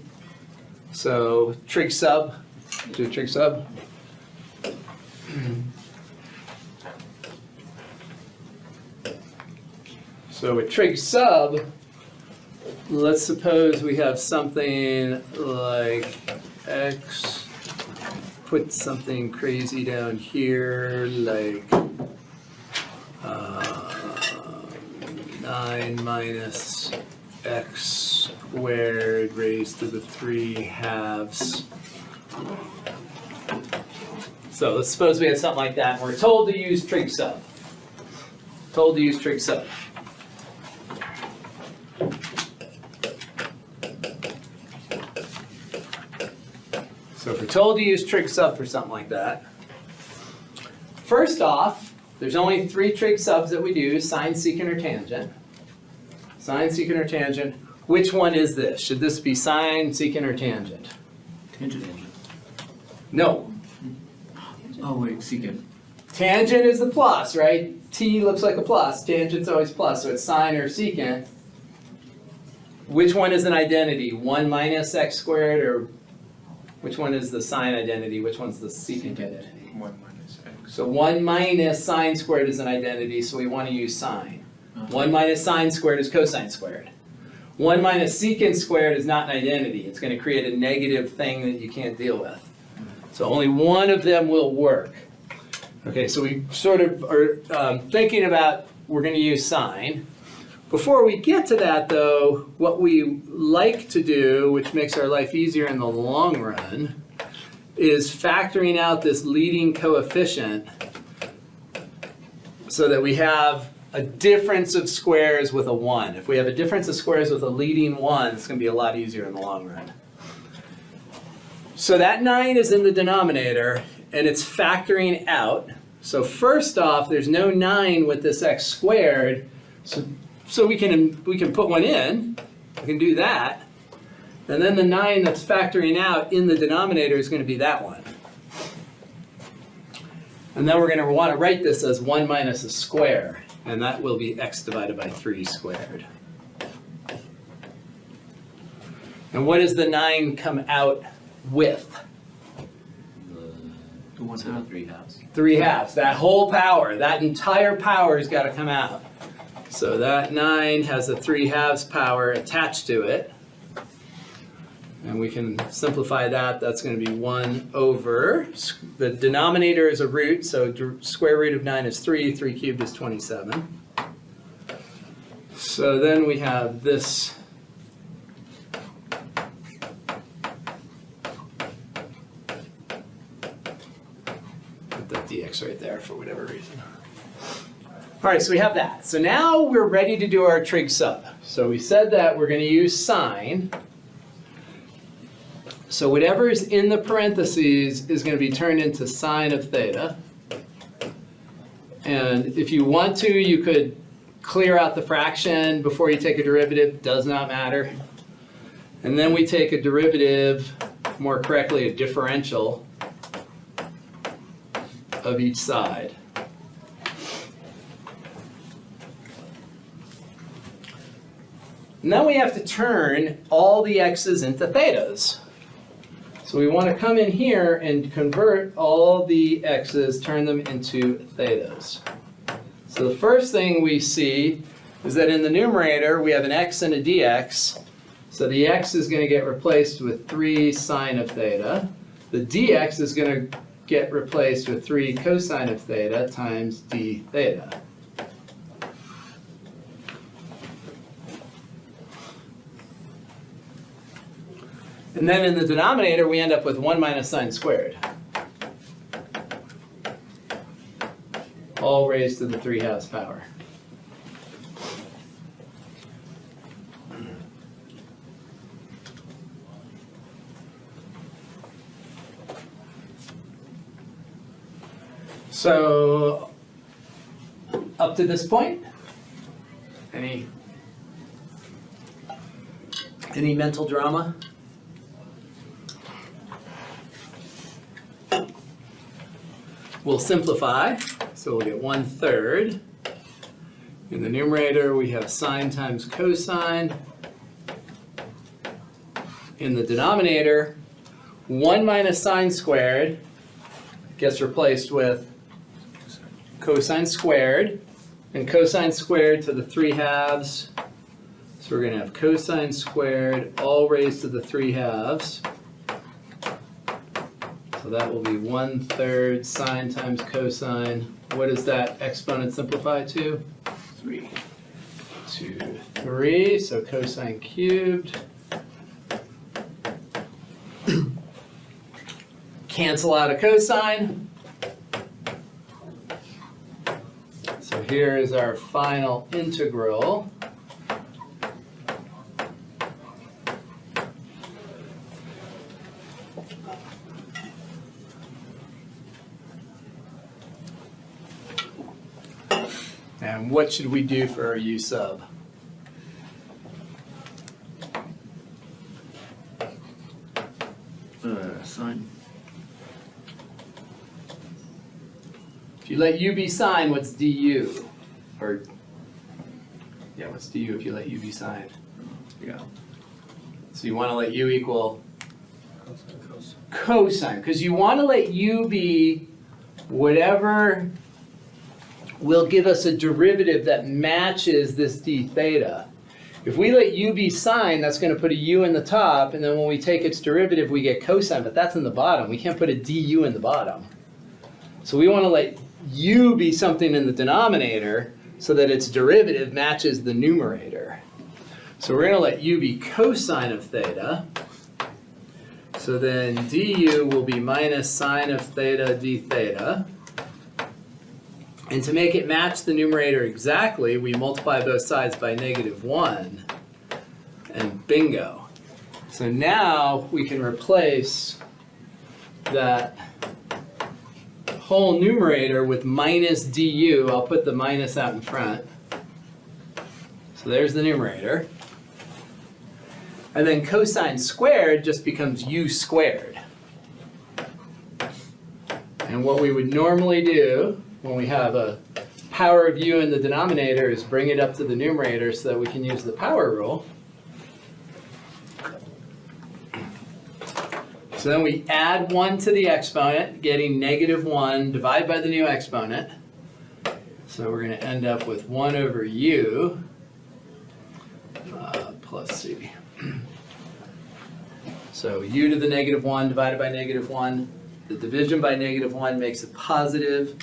So trig sub, do trig sub. So with trig sub, let's suppose we have something like x, put something crazy down here, like 9 minus x squared raised to the 3/2. So let's suppose we have something like that, and we're told to use trig sub. Told to use trig sub. So if we're told to use trig sub for something like that, first off, there's only 3 trig subs that we do, sine, secant, or tangent. Sine, secant, or tangent. Which one is this? Should this be sine, secant, or tangent? Tangent. No. Oh, wait, secant. Tangent is the plus, right? T looks like a plus. Tangent's always plus, so it's sine or secant. Which one is an identity? 1 minus x squared, or which one is the sine identity? Which one's the secant identity? 1 minus x. So 1 minus sine squared is an identity, so we want to use sine. 1 minus sine squared is cosine squared. 1 minus secant squared is not an identity. It's going to create a negative thing that you can't deal with. So only one of them will work. Okay, so we sort of are thinking about we're going to use sine. Before we get to that, though, what we like to do, which makes our life easier in the long run, is factoring out this leading coefficient so that we have a difference of squares with a 1. If we have a difference of squares with a leading 1, it's going to be a lot easier in the long run. So that 9 is in the denominator, and it's factoring out. So first off, there's no 9 with this x squared, so we can put one in. We can do that. And then the 9 that's factoring out in the denominator is going to be that one. And then we're going to want to write this as 1 minus a square, and that will be x divided by 3 squared. And what does the 9 come out with? The 1/2. 3/2. 3/2. That whole power, that entire power has got to come out. So that 9 has a 3/2 power attached to it. And we can simplify that. That's going to be 1 over, the denominator is a root, so square root of 9 is 3, 3 cubed is 27. So then we have this. Put that dx right there for whatever reason. All right, so we have that. So now we're ready to do our trig sub. So we said that we're going to use sine. So whatever is in the parentheses is going to be turned into sine of theta. And if you want to, you could clear out the fraction before you take a derivative. Does not matter. And then we take a derivative, more correctly, a differential of each side. Now we have to turn all the x's into thetas. So we want to come in here and convert all the x's, turn them into thetas. So the first thing we see is that in the numerator we have an x and a dx. So the x is going to get replaced with 3 sine of theta. The dx is going to get replaced with 3 cosine of theta times d theta. And then in the denominator, we end up with 1 minus sine squared. All raised to the 3/2 power. So, up to this point, any mental drama? We'll simplify, so we'll get 1/3. In the numerator, we have sine times cosine. In the denominator, 1 minus sine squared gets replaced with cosine squared, and cosine squared to the 3/2. So we're going to have cosine squared all raised to the 3/2. So that will be 1/3 sine times cosine. What does that exponent simplify to? 3. 3, so cosine cubed. Cancel out a cosine. So here is our final integral. And what should we do for our u sub? Sine. If you let u be sine, what's du? Or, yeah, what's du if you let u be sine? Yeah. So you want to let u equal cosine, because you want to let u be whatever will give us a derivative that matches this d theta. If we let u be sine, that's going to put a u in the top, and then when we take its derivative, we get cosine, but that's in the bottom. We can't put a du in the bottom. So we want to let u be something in the denominator so that its derivative matches the numerator. So we're going to let u be cosine of theta. So then du will be minus sine of theta d theta. And to make it match the numerator exactly, we multiply both sides by -1, and bingo. So now we can replace that whole numerator with minus du. I'll put the minus out in front. So there's the numerator. And then cosine squared just becomes u squared. And what we would normally do when we have a power of u in the denominator is bring it up to the numerator so that we can use the power rule. So then we add 1 to the exponent, getting -1, divide by the new exponent. So we're going to end up with 1 over u plus c. So u to the -1 divided by -1. The division by -1 makes it positive.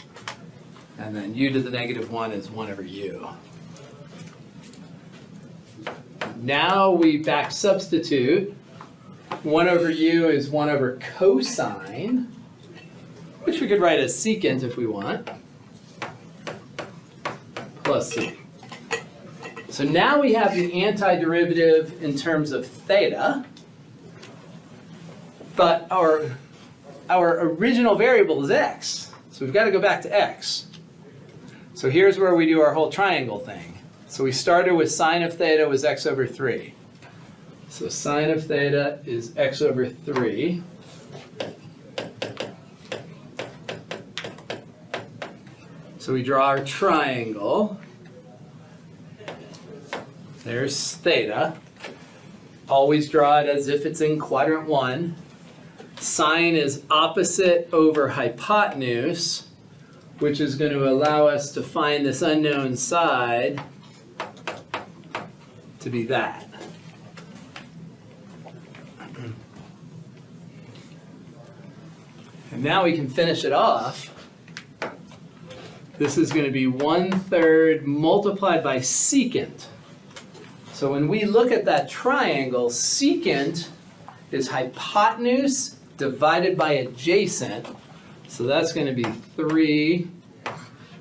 And then u to the -1 is 1 over u. Now we back substitute. 1 over u is 1 over cosine, which we could write as secant if we want, plus c. So now we have the antiderivative in terms of theta, but our original variable is x. So we've got to go back to x. So here's where we do our whole triangle thing. So we started with sine of theta was x over 3. So sine of theta is x over 3. So we draw our triangle. There's theta. Always draw it as if it's in quadrant 1. Sine is opposite over hypotenuse, which is going to allow us to find this unknown side to be that. And now we can finish it off. This is going to be 1/3 multiplied by secant. So when we look at that triangle, secant is hypotenuse divided by adjacent. So that's going to be 3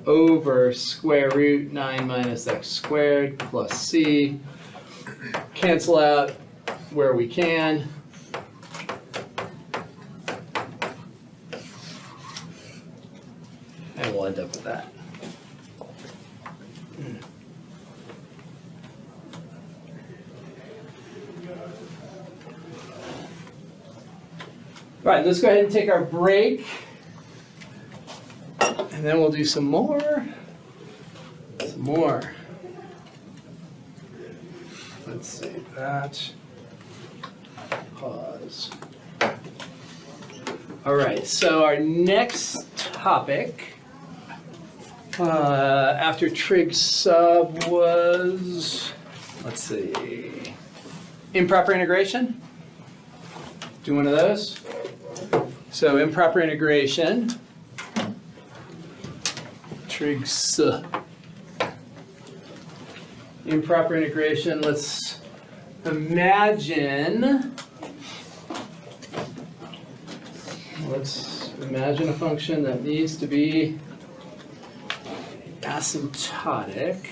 over square root 9 minus x squared plus c. Cancel out where we can. And we'll end up with that. All right, let's go ahead and take our break. And then we'll do some more. Some more. Let's see that. Pause. All right, so our next topic after trig sub was, let's see, improper integration. Do one of those. So improper integration, trig sub. Improper integration, let's imagine a function that needs to be asymptotic.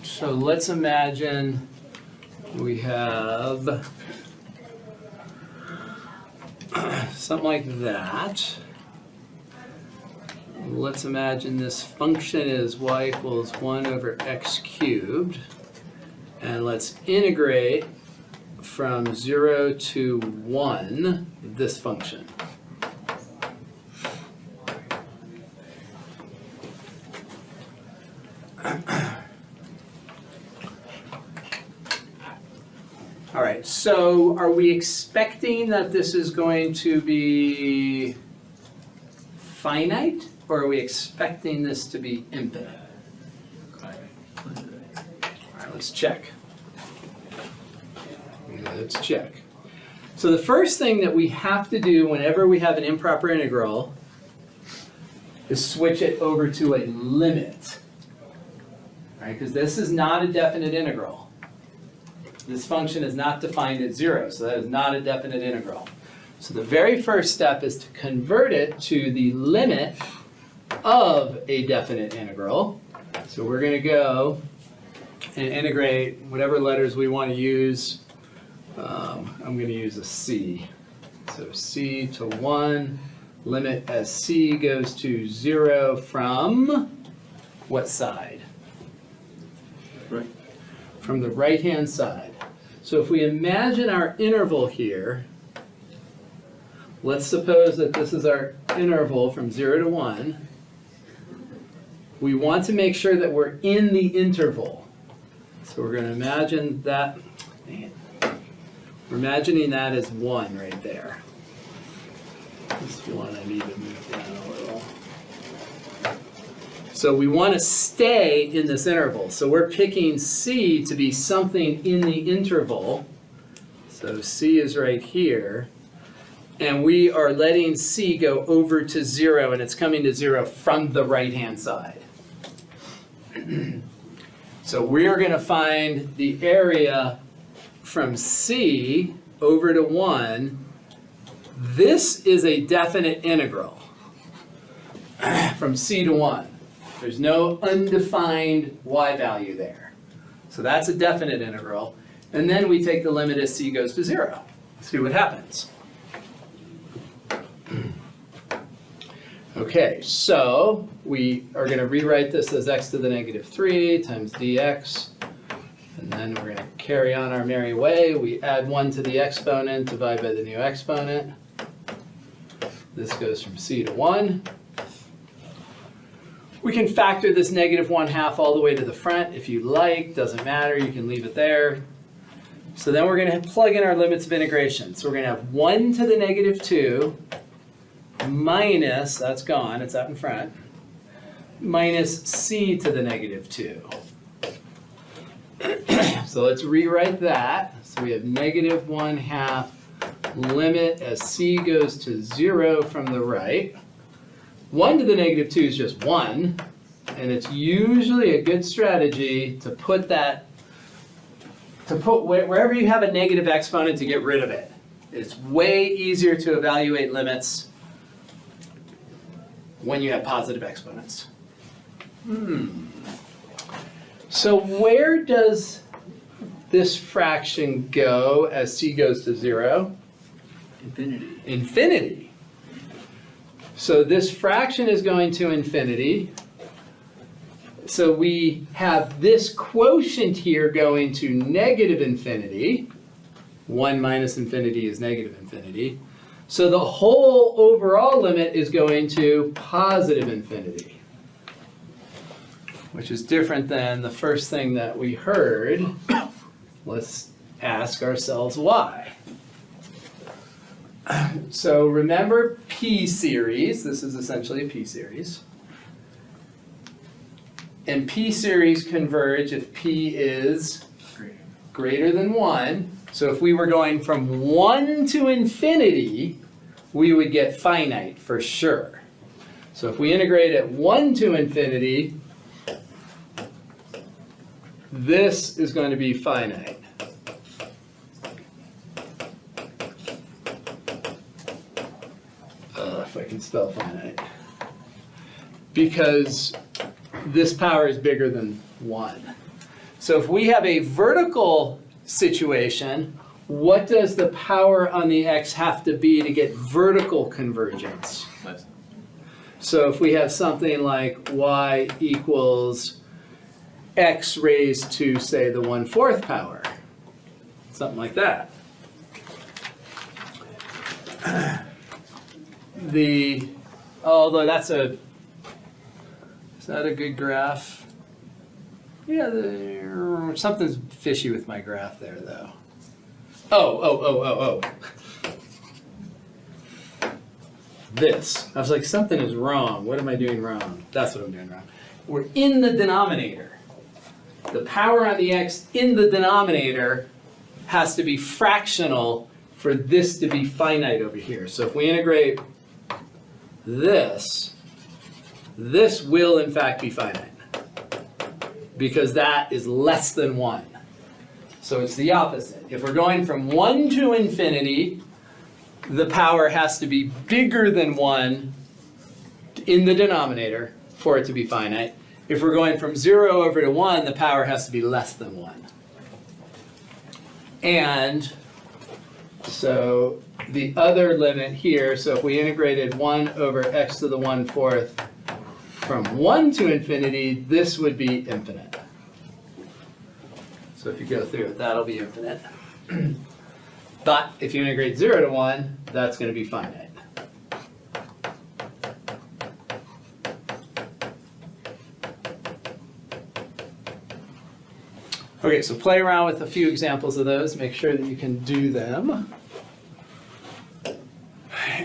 So let's imagine we have something like that. Let's imagine this function is y equals 1 over x cubed. And let's integrate from 0 to 1 this function. All right, so are we expecting that this is going to be finite, or are we expecting this to be infinite? All right, let's check. Let's check. So the first thing that we have to do whenever we have an improper integral is switch it over to a limit. All right, because this is not a definite integral. This function is not defined at 0, so that is not a definite integral. So the very first step is to convert it to the limit of a definite integral. So we're going to go and integrate whatever letters we want to use. I'm going to use a c. So c to 1, limit as c goes to 0 from what side? Right. From the right-hand side. So if we imagine our interval here, let's suppose that this is our interval from 0 to 1. We want to make sure that we're in the interval. So we're going to imagine that, we're imagining that as 1 right there. This one I need to move down a little. So we want to stay in this interval. So we're picking c to be something in the interval. So c is right here. And we are letting c go over to 0, and it's coming to 0 from the right-hand side. So we're going to find the area from c over to 1. This is a definite integral from c to 1. There's no undefined y value there. So that's a definite integral. And then we take the limit as c goes to 0. See what happens. Okay, so we are going to rewrite this as x to the negative 3 times dx. And then we're going to carry on our merry way. We add 1 to the exponent, divide by the new exponent. This goes from c to 1. We can factor this -1/2 all the way to the front if you like, doesn't matter, you can leave it there. So then we're gonna plug in our limits of integration. So we're gonna have 1 to the -2 minus, that's gone, it's out in front, minus c to the -2. So let's rewrite that. So we have -1/2 limit as c goes to 0 from the right. 1 to the -2 is just 1, and it's usually a good strategy to put wherever you have a negative exponent to get rid of it. It's way easier to evaluate limits when you have positive exponents. So where does this fraction go as c goes to 0? Infinity. Infinity. So this fraction is going to infinity. So we have this quotient here going to negative infinity. 1 minus infinity is negative infinity. So the whole overall limit is going to positive infinity, which is different than the first thing that we heard. Let's ask ourselves why. So remember P series, this is essentially a P series. And P series converge if P is greater than 1. So if we were going from 1 to infinity, we would get finite for sure. So if we integrate at 1 to infinity, this is going to be finite. If I can spell finite. Because this power is bigger than 1. So if we have a vertical situation, what does the power on the x have to be to get vertical convergence? Less. So if we have something like y equals x raised to, say, the 1/4 power, something like that. Although is that a good graph? Yeah, something's fishy with my graph there, though. Oh. This. I was like, something is wrong. What am I doing wrong? That's what I'm doing wrong. We're in the denominator. The power on the x in the denominator has to be fractional for this to be finite over here. So if we integrate this will in fact be finite, because that is less than 1. So it's the opposite. If we're going from 1 to infinity, the power has to be bigger than 1 in the denominator for it to be finite. If we're going from 0 over to 1, the power has to be less than 1. And so the other limit here, so if we integrated 1 over x to the 1/4 from 1 to infinity, this would be infinite. So if you go through it, that'll be infinite. But if you integrate 0 to 1, that's going to be finite. Okay, so play around with a few examples of those. Make sure that you can do them.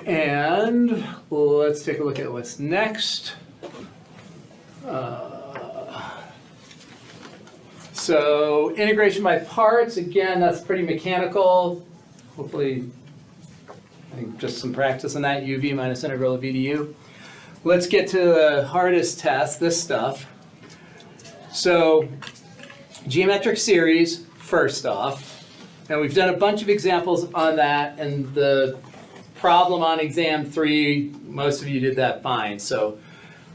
And let's take a look at what's next. So integration by parts, again, that's pretty mechanical. Hopefully, I think just some practice on that, uv minus integral of v to u. Let's get to the hardest test, this stuff. So geometric series, first off. And we've done a bunch of examples on that, and the problem on exam 3, most of you did that fine. So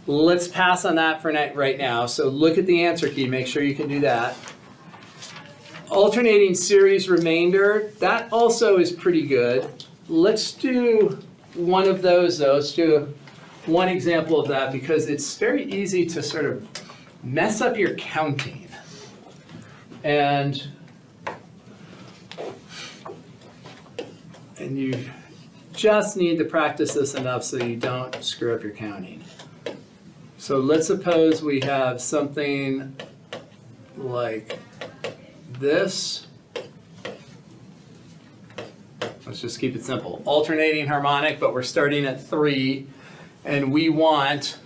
let's pass on that for right now. So look at the answer key, make sure you can do that. Alternating series remainder, that also is pretty good. Let's do one of those though. Let's do one example of that because it's very easy to sort of mess up your counting. And you just need to practice this enough so you don't screw up your counting. So let's suppose we have something like this. Let's just keep it simple. Alternating harmonic, but we're starting at 3, and we want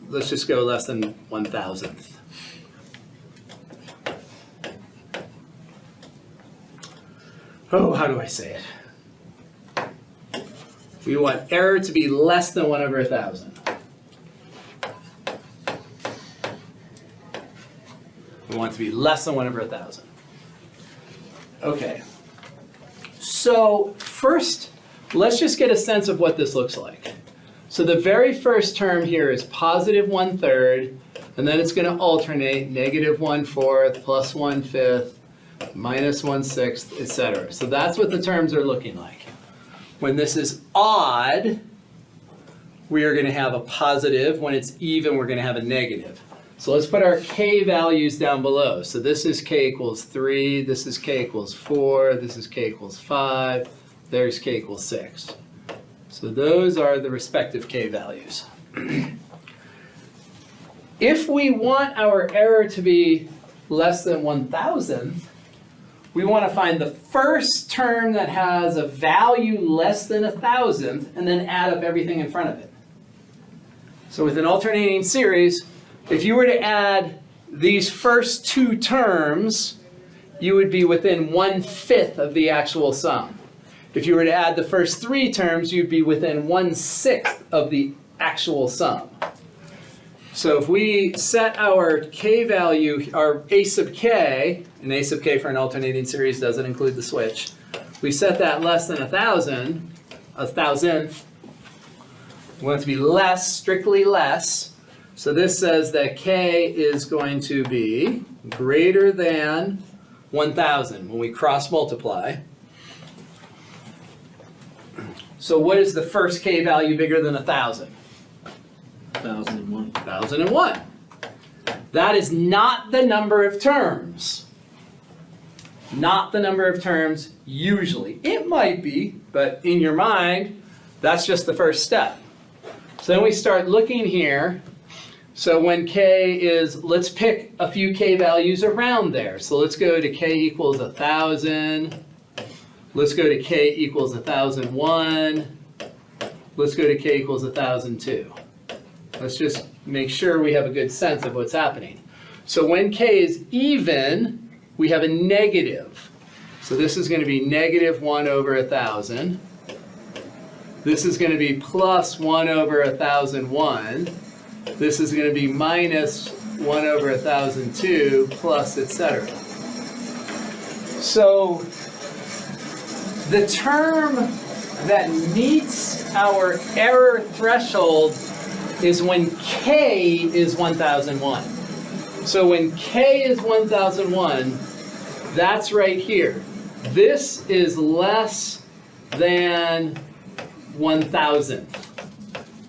let's just go less than 1,000th. Oh, how do I say it? We want error to be less than 1 over 1,000. We want it to be less than 1 over 1,000. Okay. So first, let's just get a sense of what this looks like. So the very first term here is positive 1/3, and then it's going to alternate negative 1/4, plus 1/5, minus 1/6, etc. So that's what the terms are looking like. When this is odd, we are going to have a positive. When it's even, we're going to have a negative. So let's put our k values down below. So this is k equals 3, this is k equals 4, this is k equals 5, there's k equals 6. So those are the respective k values. If we want our error to be less than 1,000th, we want to find the first term that has a value less than 1,000th and then add up everything in front of it. So with an alternating series, if you were to add these first 2 terms, you would be within 1/5 of the actual sum. If you were to add the first 3 terms, you'd be within 1/6 of the actual sum. So if we set our k value, our a sub k, and a sub k for an alternating series doesn't include the switch, we set that less than 1,000th, we want it to be less, strictly less. So this says that k is going to be greater than 1,000 when we cross multiply. So what is the first k value bigger than 1,000? 1,001. 1,001. That is not the number of terms. Not the number of terms usually. It might be, but in your mind, that's just the first step. So then we start looking here. So when k is, let's pick a few k values around there. So let's go to k equals 1,000. Let's go to k equals 1,001. Let's go to k equals 1,002. Let's just make sure we have a good sense of what's happening. So when k is even, we have a negative. So this is going to be negative 1 over 1,000. This is going to be plus 1 over 1,001. This is going to be minus 1 over 1,002, plus, etc. So the term that meets our error threshold is when k is 1,001. So when k is 1,001, that's right here. This is less than 1,000th.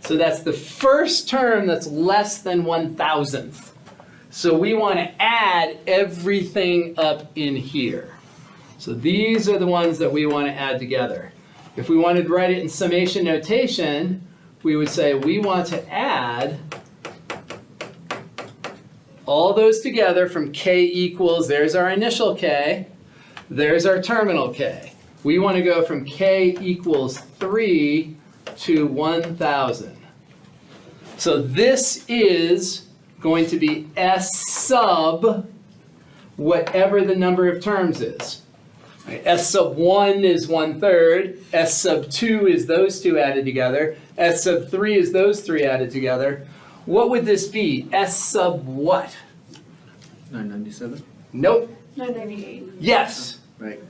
So that's the first term that's less than 1,000th. So we want to add everything up in here. So these are the ones that we want to add together. If we wanted to write it in summation notation, we would say we want to add all those together from k equals, there's our initial k, there's our terminal k. We want to go from k equals 3 to 1,000. So this is going to be S sub whatever the number of terms is. Right? S sub 1 is 1/3, S sub 2 is those 2 added together, S sub 3 is those 3 added together. What would this be? S sub what? 997. Nope. 998. Yes. Right.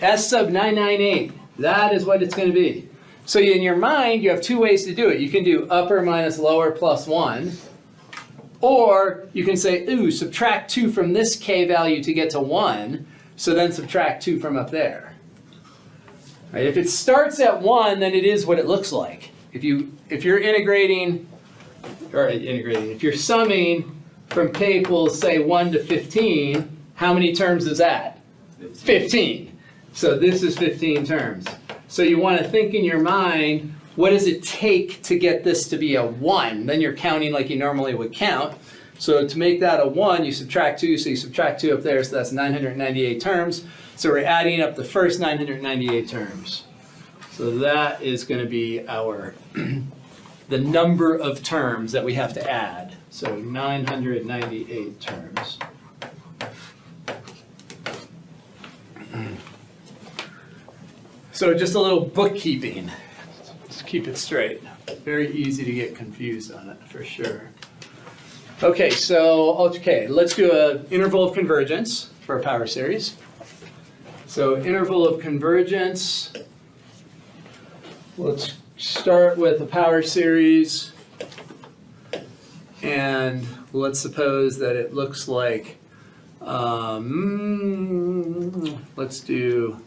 S sub 998. That is what it's going to be. So in your mind, you have 2 ways to do it. You can do upper minus lower plus 1. Or you can say, ooh, subtract 2 from this k value to get to 1. So then subtract 2 from up there. Right? If it starts at 1, then it is what it looks like. If you're integrating, if you're summing from k equals, say, 1 to 15, how many terms is that? 15. So this is 15 terms. So you want to think in your mind, what does it take to get this to be a 1? Then you're counting like you normally would count. So to make that a 1, you subtract 2, so you subtract 2 up there, so that's 998 terms. So we're adding up the first 998 terms. So that is going to be our the number of terms that we have to add. So 998 terms. So just a little bookkeeping. Let's keep it straight. Very easy to get confused on it, for sure. Okay, let's do an interval of convergence for a power series. So interval of convergence, let's start with a power series, and let's suppose that it looks like, let's do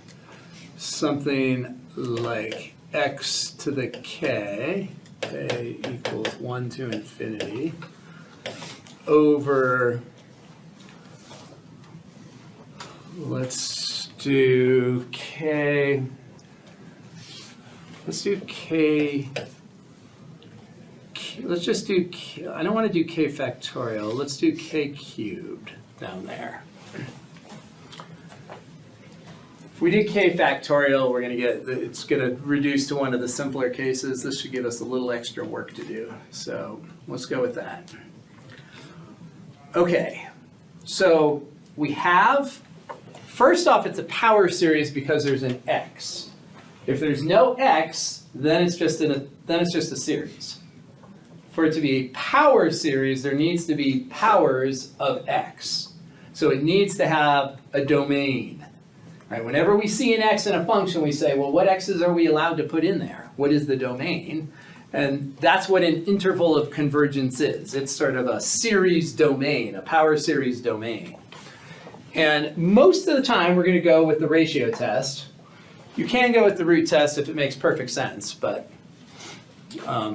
something like x to the k equals 1 to infinity, over, let's do k, let's just do k, I don't want to do k factorial, let's do k cubed down there. If we do k factorial, it's going to reduce to one of the simpler cases. This should give us a little extra work to do. So let's go with that. Okay, so we have, first off, it's a power series because there's an x. If there's no x, then it's just a series. For it to be a power series, there needs to be powers of x. So it needs to have a domain. Right, whenever we see an x in a function, we say, well, what x's are we allowed to put in there? What is the domain? And that's what an interval of convergence is. It's sort of a series domain, a power series domain. And most of the time, we're going to go with the ratio test. You can go with the root test if it makes perfect sense, but I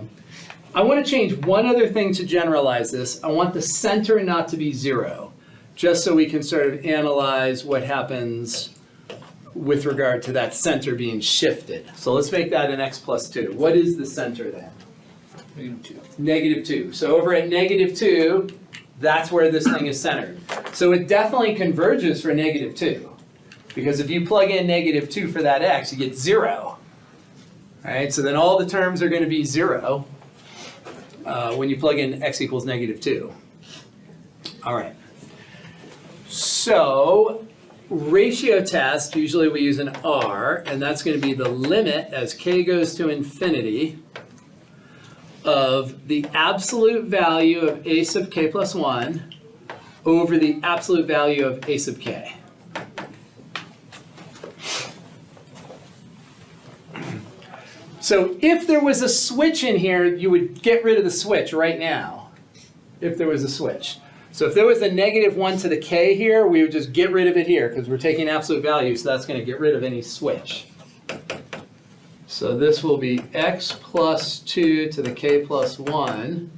want to change one other thing to generalize this. I want the center not to be 0, just so we can sort of analyze what happens with regard to that center being shifted. So let's make that an x plus 2. What is the center then? Negative 2. So over at negative 2, that's where this thing is centered. So it definitely converges for negative 2. Because if you plug in negative 2 for that x, you get 0. All right, so then all the terms are going to be 0 when you plug in x equals negative 2. All right. So ratio test, usually we use an R, and that's going to be the limit as k goes to infinity of the absolute value of a sub k plus 1 over the absolute value of a sub k. So if there was a switch in here, you would get rid of the switch right now, if there was a switch. So if there was a negative 1 to the k here, we would just get rid of it here because we're taking absolute value, so that's going to get rid of any switch. So this will be x plus 2 to the k plus 1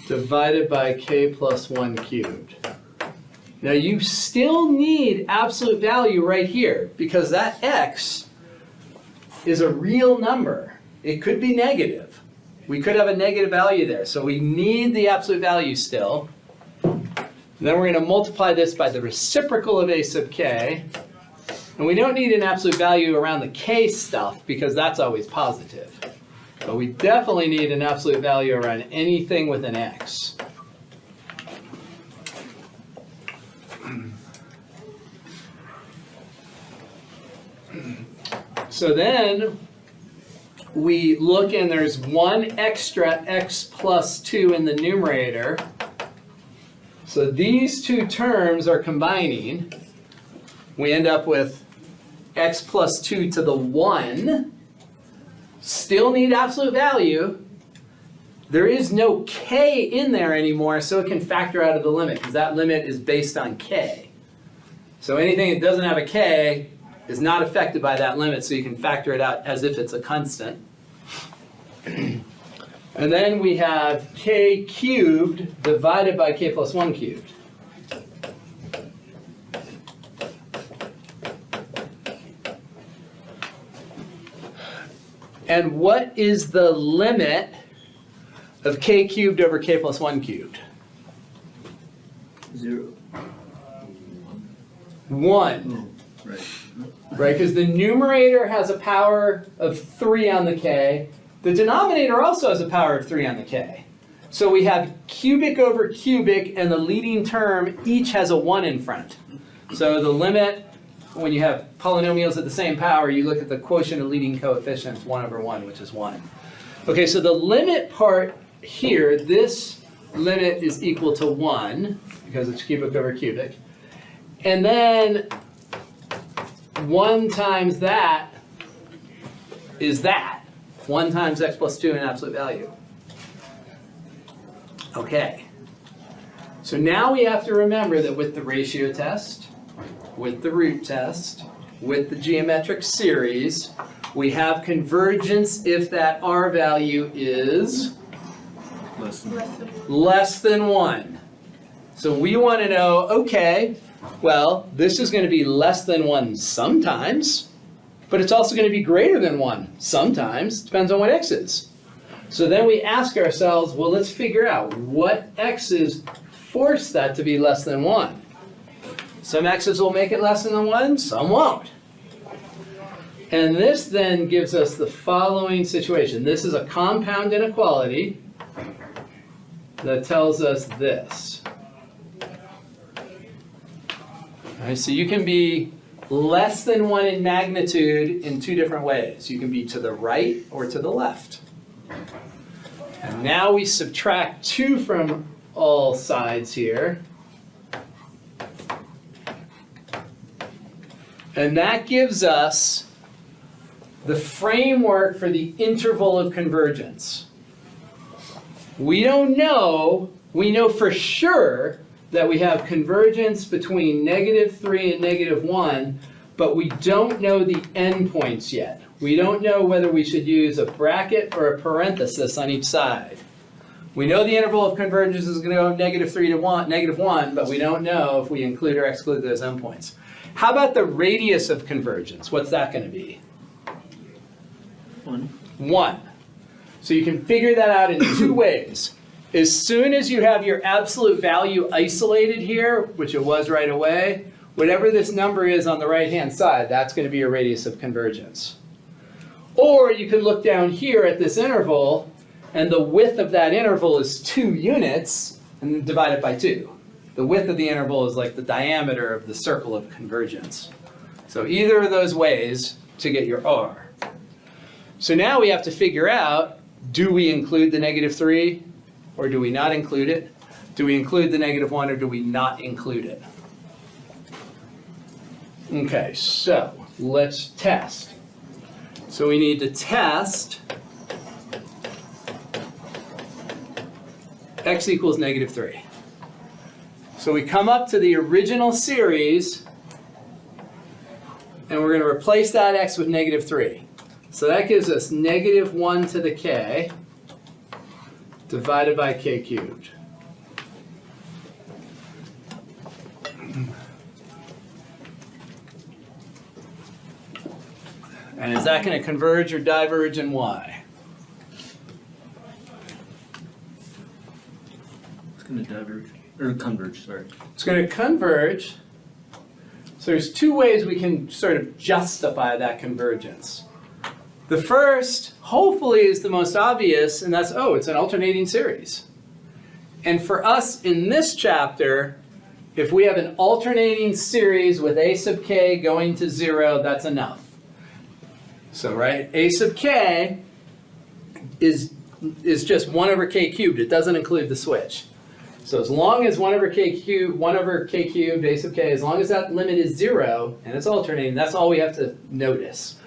divided by k plus 1 cubed. Now you still need absolute value right here because that x is a real number. It could be negative. We could have a negative value there, so we need the absolute value still. Then we're going to multiply this by the reciprocal of a sub k. And we don't need an absolute value around the k stuff because that's always positive. But we definitely need an absolute value around anything with an x. So then we look and there's one extra x plus 2 in the numerator. So these two terms are combining. We end up with x plus 2 to the 1. Still need absolute value. There is no k in there anymore, so it can factor out of the limit, because that limit is based on k. So anything that doesn't have a k is not affected by that limit, so you can factor it out as if it's a constant. And then we have k cubed divided by k plus 1 cubed. And what is the limit of k cubed over k plus 1 cubed? 0. 1. Oh, right. Right, because the numerator has a power of 3 on the k. The denominator also has a power of 3 on the k. So we have cubic over cubic, and the leading term each has a 1 in front. So the limit, when you have polynomials at the same power, you look at the quotient of leading coefficients, 1 over 1, which is 1. Okay, so the limit part here, this limit is equal to 1, because it's cubic over cubic. And then 1 times that is that. 1 times x plus 2 in absolute value. Okay. So now we have to remember that with the ratio test, with the root test, with the geometric series, we have convergence if that r value is Less than. less than 1. So we want to know, okay, well, this is going to be less than 1 sometimes, but it's also going to be greater than 1 sometimes. Depends on what x is. So then we ask ourselves, well, let's figure out what x's force that to be less than 1. Some x's will make it less than 1, some won't. And this then gives us the following situation. This is a compound inequality that tells us this. All right, so you can be less than 1 in magnitude in 2 different ways. You can be to the right or to the left. And now we subtract 2 from all sides here. And that gives us the framework for the interval of convergence. We don't know, we know for sure that we have convergence between -3 and -1, but we don't know the endpoints yet. We don't know whether we should use a bracket or a parenthesis on each side. We know the interval of convergence is going to go -3 to -1, but we don't know if we include or exclude those endpoints. How about the radius of convergence? What's that going to be? 1. 1. So you can figure that out in 2 ways. As soon as you have your absolute value isolated here, which it was right away, whatever this number is on the right-hand side, that's going to be your radius of convergence. Or you can look down here at this interval, and the width of that interval is 2 units, and divide it by 2. The width of the interval is like the diameter of the circle of convergence. So either of those ways to get your r. So now we have to figure out, do we include the -3 or do we not include it? Do we include the -1 or do we not include it? Okay, so let's test. So we need to test x equals -3. So we come up to the original series, and we're going to replace that x with -3. So that gives us -1 to the k divided by k cubed. And is that going to converge or diverge in y? It's going to diverge. Or converge, sorry. It's going to converge. So there's 2 ways we can sort of justify that convergence. The first, hopefully, is the most obvious, and that's, oh, it's an alternating series. And for us in this chapter, if we have an alternating series with a sub k going to 0, that's enough. So, right, a sub k is just 1 over k cubed. It doesn't include the switch. So as long as 1 over k cubed, a sub k, as long as that limit is 0, and it's alternating, that's all we have to notice.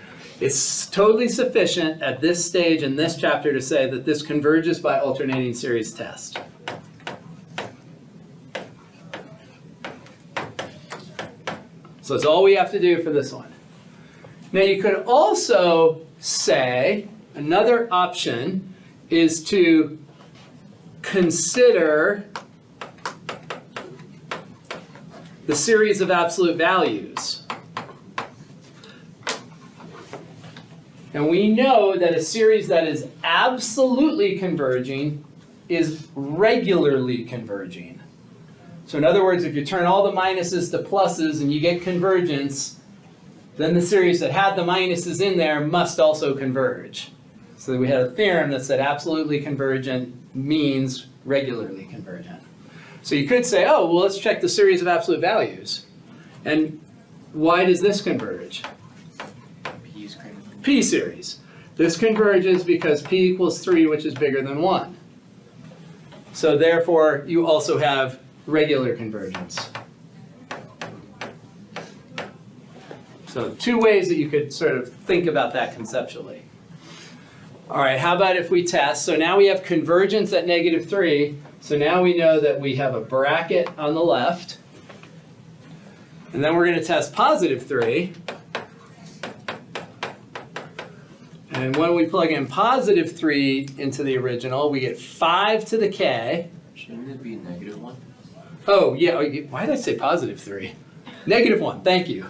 It's totally sufficient at this stage in this chapter to say that this converges by alternating series test. So that's all we have to do for this one. Now you could also say, another option is to consider the series of absolute values. And we know that a series that is absolutely converging is regularly converging. So in other words, if you turn all the minuses to pluses and you get convergence, then the series that had the minuses in there must also converge. So we had a theorem that said absolutely convergent means regularly convergent. So you could say, oh, well, let's check the series of absolute values. And why does this converge? P is greater than P series. This converges because P equals 3, which is bigger than 1. So therefore, you also have regular convergence. So 2 ways that you could sort of think about that conceptually. All right, how about if we test? So now we have convergence at -3. So now we know that we have a bracket on the left. And then we're going to test +3. And when we plug in +3 into the original, we get 5 to the k. Shouldn't it be -1? Oh, yeah, why did I say +3? -1, thank you.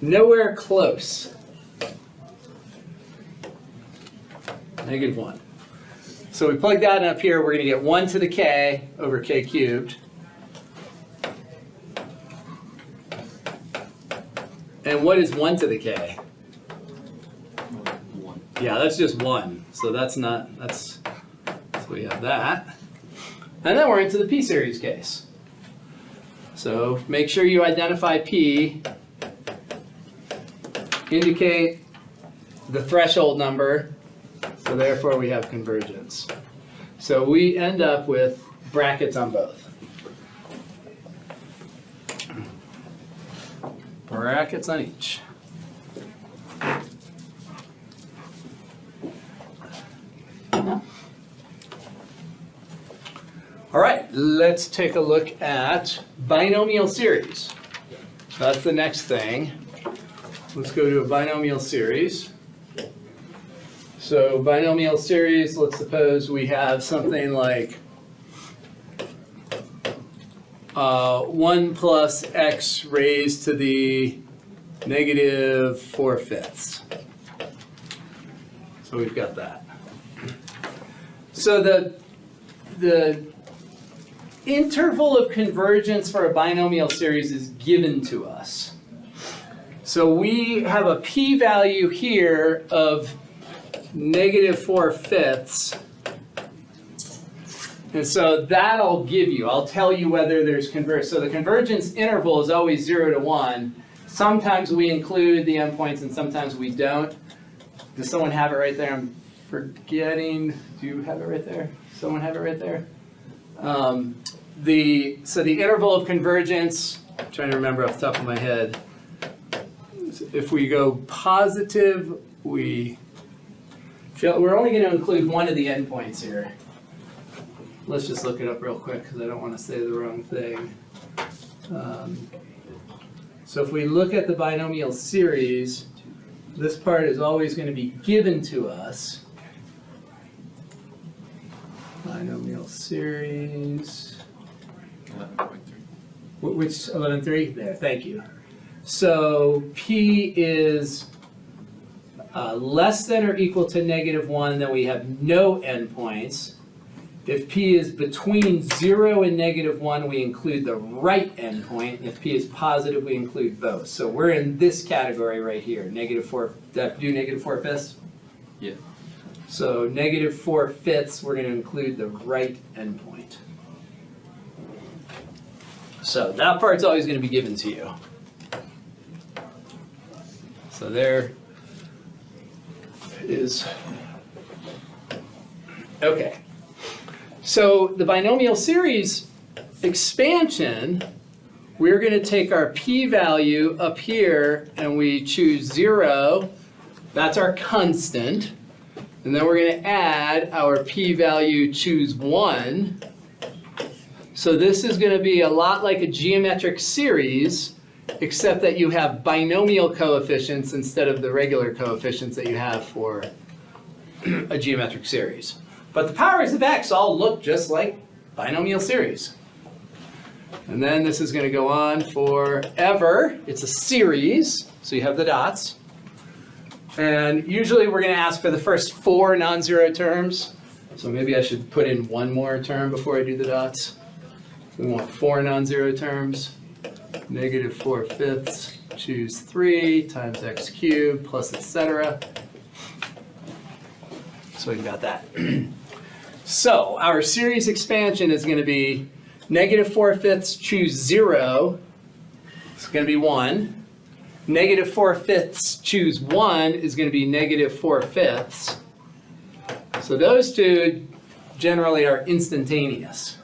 Nowhere close. -1. So we plug that in up here, we're going to get 1 to the k over k cubed. And what is 1 to the k? 1. Yeah, that's just 1. So that's not, so we have that. And then we're into the P series case. So make sure you identify P, indicate the threshold number, so therefore we have convergence. So we end up with brackets on both. Brackets on each. All right, let's take a look at binomial series. That's the next thing. Let's go to a binomial series. So binomial series, let's suppose we have something like 1 plus x raised to the -4/5. So we've got that. So the interval of convergence for a binomial series is given to us. So we have a p-value here of -4/5. And so that'll give you, I'll tell you whether there's convergence. So the convergence interval is always 0 to 1. Sometimes we include the endpoints and sometimes we don't. Does someone have it right there? I'm forgetting. Do you have it right there? Someone have it right there? So the interval of convergence, I'm trying to remember off the top of my head. If we go positive, we're only going to include one of the endpoints here. Let's just look it up real quick because I don't want to say the wrong thing. So if we look at the binomial series, this part is always going to be given to us. Binomial series. 11.3. Which 11.3? There, thank you. So P is less than or equal to -1, then we have no endpoints. If P is between 0 and -1, we include the right endpoint. And if P is positive, we include both. So we're in this category right here, -4. Did I have to do -4/5? Yeah. So -4/5, we're going to include the right endpoint. So that part's always going to be given to you. So there is, okay. So the binomial series expansion, we're going to take our p-value up here and we choose 0. That's our constant. And then we're going to add our p-value, choose 1. So this is going to be a lot like a geometric series, except that you have binomial coefficients instead of the regular coefficients that you have for a geometric series. But the powers of x all look just like binomial series. And then this is going to go on forever. It's a series, so you have the dots. And usually we're going to ask for the first 4 non-zero terms. So maybe I should put in one more term before I do the dots. We want 4 non-zero terms. Negative 4/5, choose 3 times x cubed plus etc. So we've got that. So our series expansion is going to be negative 4/5, choose 0. It's going to be 1. Negative 4/5, choose 1 is going to be negative 4/5. So those two generally are instantaneous.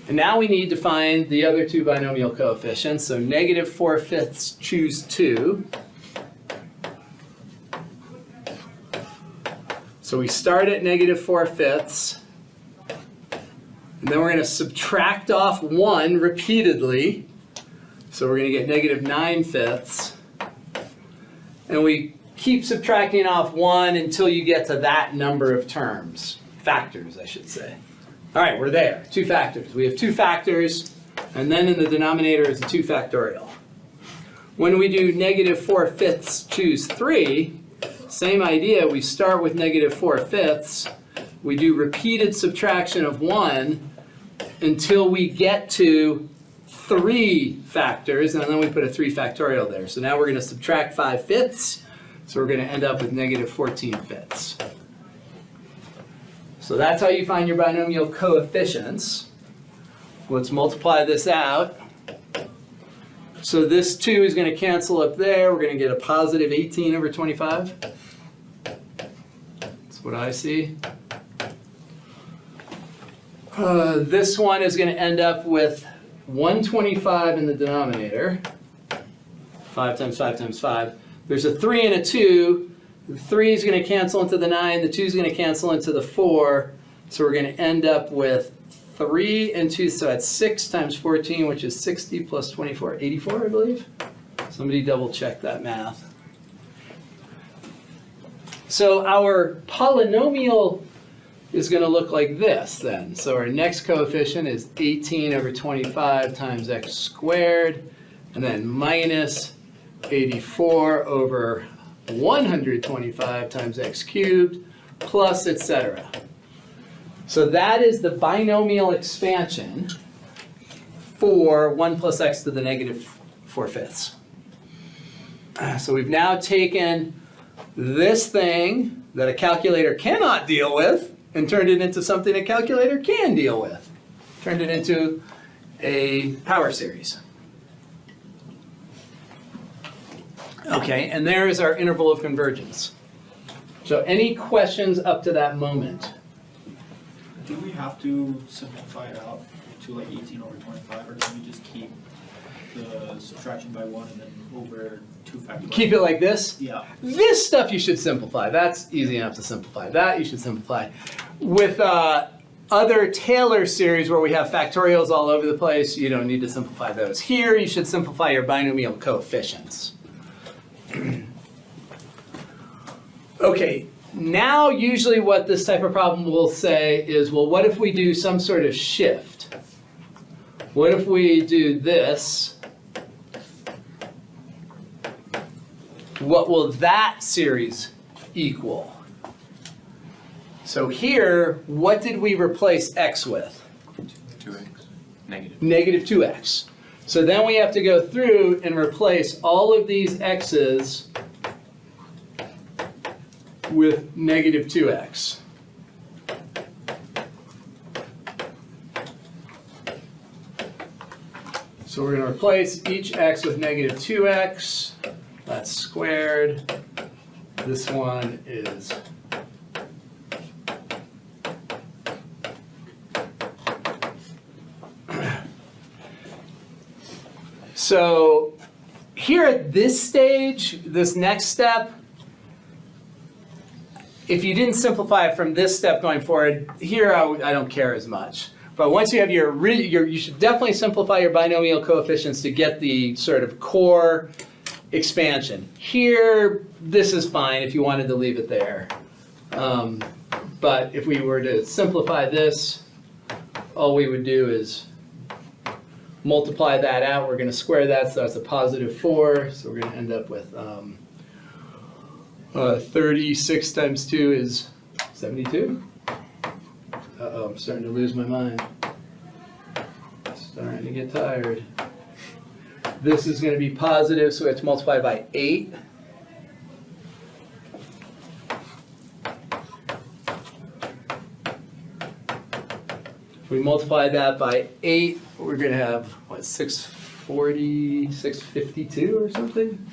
And now we need to find the other 2 binomial coefficients. So negative 4/5, choose 2. So we start at negative 4/5. And then we're going to subtract off 1 repeatedly. So we're going to get negative 9/5. And we keep subtracting off 1 until you get to that number of terms. Factors, I should say. All right, we're there. 2 factors. We have 2 factors, and then in the denominator is a 2 factorial. When we do negative 4/5, choose 3, same idea. We start with negative 4/5. We do repeated subtraction of 1 until we get to 3 factors, and then we put a 3 factorial there. So now we're going to subtract 5/5, so we're going to end up with negative 14/5. So that's how you find your binomial coefficients. Let's multiply this out. So this 2 is going to cancel up there. We're going to get a positive 18 over 25. That's what I see. This one is going to end up with 125 in the denominator. 5 times 5 times 5. There's a 3 and a 2. The 3 is going to cancel into the 9. The 2 is going to cancel into the 4. So we're going to end up with 3 and 2. So that's 6 times 14, which is 60 plus 24, 84, I believe. Somebody double check that math. So our polynomial is going to look like this then. So our next coefficient is 18 over 25 times x squared, and then minus 84 over 125 times x cubed, plus etc. So that is the binomial expansion for 1 plus x to the negative 4/5. So we've now taken this thing that a calculator cannot deal with and turned it into something a calculator can deal with. Turned it into a power series. Okay, and there is our interval of convergence. So any questions up to that moment? Do we have to simplify it out to like 18 over 25, or can we just keep the subtraction by 1 and then over 2 factorial? Keep it like this? Yeah. This stuff you should simplify. That's easy enough to simplify. That you should simplify. With other Taylor series where we have factorials all over the place, you don't need to simplify those. Here you should simplify your binomial coefficients. Okay, now usually what this type of problem will say is, well, what if we do some sort of shift? What if we do this? What will that series equal? So here, what did we replace x with? 2x. Negative. Negative 2x. So then we have to go through and replace all of these x's with negative 2x. So we're going to replace each x with negative 2x. That's squared. This one is so here at this stage, this next step, if you didn't simplify it from this step going forward, here I don't care as much. But once you have you should definitely simplify your binomial coefficients to get the sort of core expansion. Here, this is fine if you wanted to leave it there. But if we were to simplify this, all we would do is multiply that out. We're going to square that, so that's a positive 4. So we're going to end up with 36 times 2 is 72. Uh-oh, I'm starting to lose my mind. Starting to get tired. This is going to be positive, so we have to multiply by 8. If we multiply that by 8, we're going to have, what, 640, 652 or something?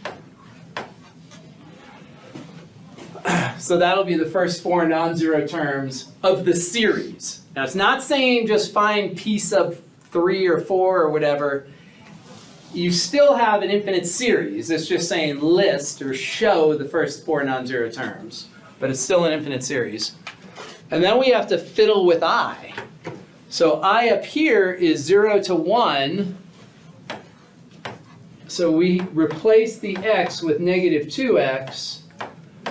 So that'll be the first 4 non-zero terms of the series. Now, it's not saying just find p sub 3 or 4 or whatever. You still have an infinite series. It's just saying list or show the first 4 non-zero terms. But it's still an infinite series. And then we have to fiddle with I. So I up here is 0 to 1. So we replace the x with negative 2x.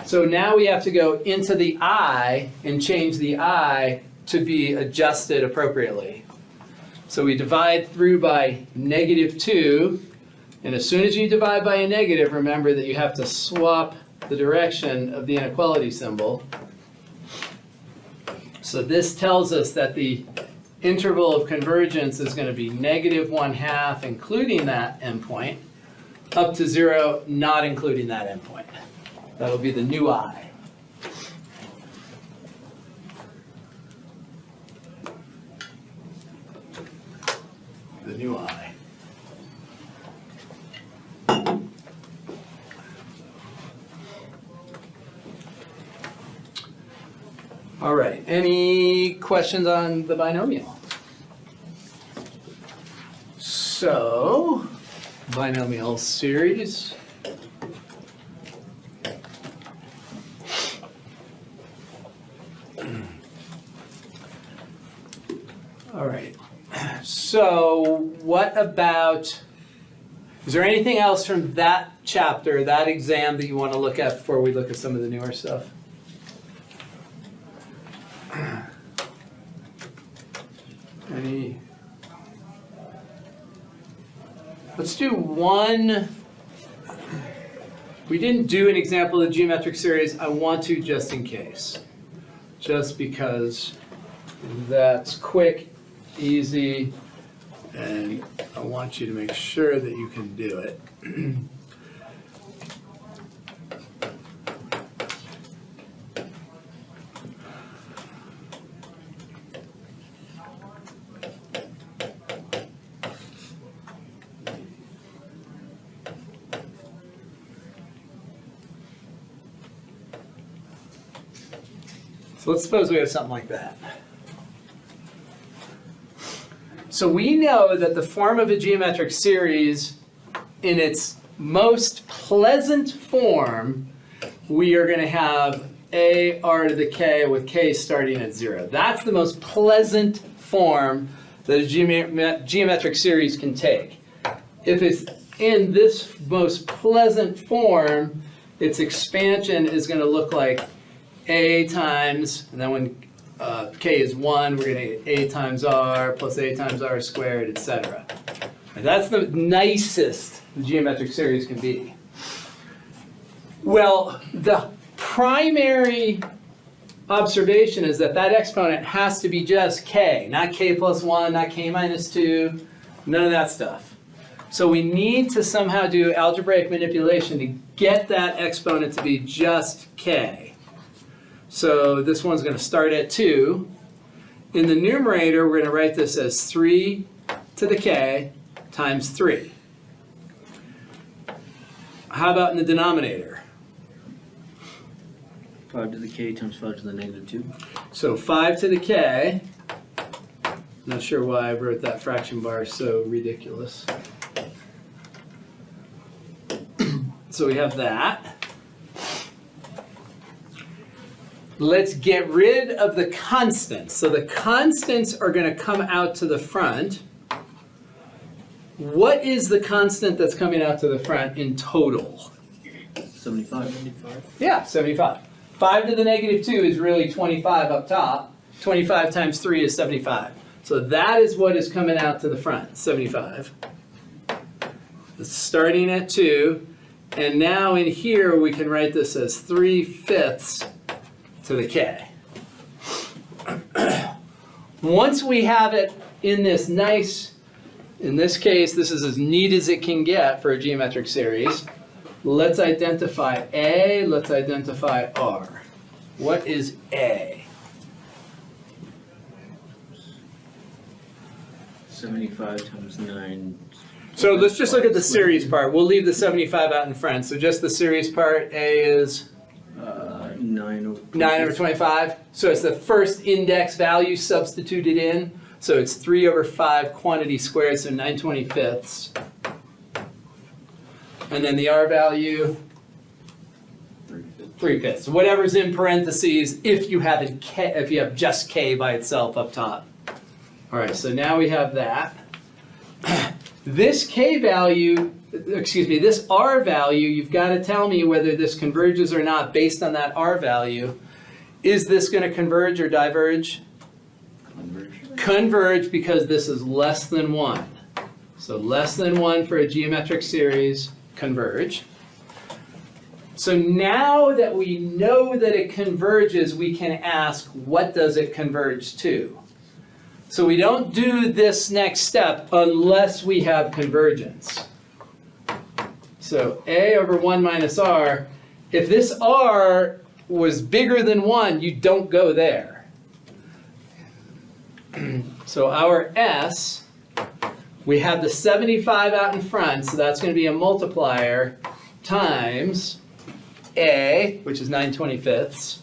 So now we have to go into the I and change the I to be adjusted appropriately. So we divide through by negative 2. And as soon as you divide by a negative, remember that you have to swap the direction of the inequality symbol. So this tells us that the interval of convergence is going to be negative 1/2, including that endpoint, up to 0, not including that endpoint. That'll be the new I. The new I. All right, any questions on the binomial? So, binomial series. All right, so what about, is there anything else from that chapter, that exam that you want to look at before we look at some of the newer stuff? Any? Let's do one. We didn't do an example of the geometric series. I want to just in case. Just because that's quick, easy, and I want you to make sure that you can do it. So let's suppose we have something like that. So we know that the form of a geometric series, in its most pleasant form, we are going to have a r to the k with k starting at 0. That's the most pleasant form that a geometric series can take. If it's in this most pleasant form, its expansion is going to look like a times, and then when k is 1, we're going to get a times r plus a times r squared, etc. And that's the nicest the geometric series can be. Well, the primary observation is that that exponent has to be just k, not k plus 1, not k minus 2, none of that stuff. So we need to somehow do algebraic manipulation to get that exponent to be just k. So this one's going to start at 2. In the numerator, we're going to write this as 3 to the k times 3. How about in the denominator? 5 to the k times 5 to the negative 2. So 5 to the k. Not sure why I wrote that fraction bar so ridiculous. So we have that. Let's get rid of the constants. So the constants are going to come out to the front. What is the constant that's coming out to the front in total? 75. Yeah, 75. 5 to the negative 2 is really 25 up top. 25 times 3 is 75. So that is what is coming out to the front, 75. It's starting at 2. And now in here, we can write this as 3/5 to the k. Once we have it in this nice, in this case, this is as neat as it can get for a geometric series. Let's identify A, let's identify R. What is A? 75 times 9. So let's just look at the series part. We'll leave the 75 out in front. So just the series part, A is 9 over 9 over 25. So it's the first index value substituted in. So it's 3 over 5 quantity squared, so 9/25. And then the R value, 3/5. So whatever's in parentheses, if you have a K, if you have just K by itself up top. All right, so now we have that. This K value, excuse me, this R value, you've got to tell me whether this converges or not based on that R value. Is this going to converge or diverge? Converge, because this is less than 1. So less than 1 for a geometric series, converge. So now that we know that it converges, we can ask, what does it converge to? So we don't do this next step unless we have convergence. So A over 1 minus R, if this R was bigger than 1, you don't go there. So our S, we have the 75 out in front, so that's going to be a multiplier times A, which is 9/25,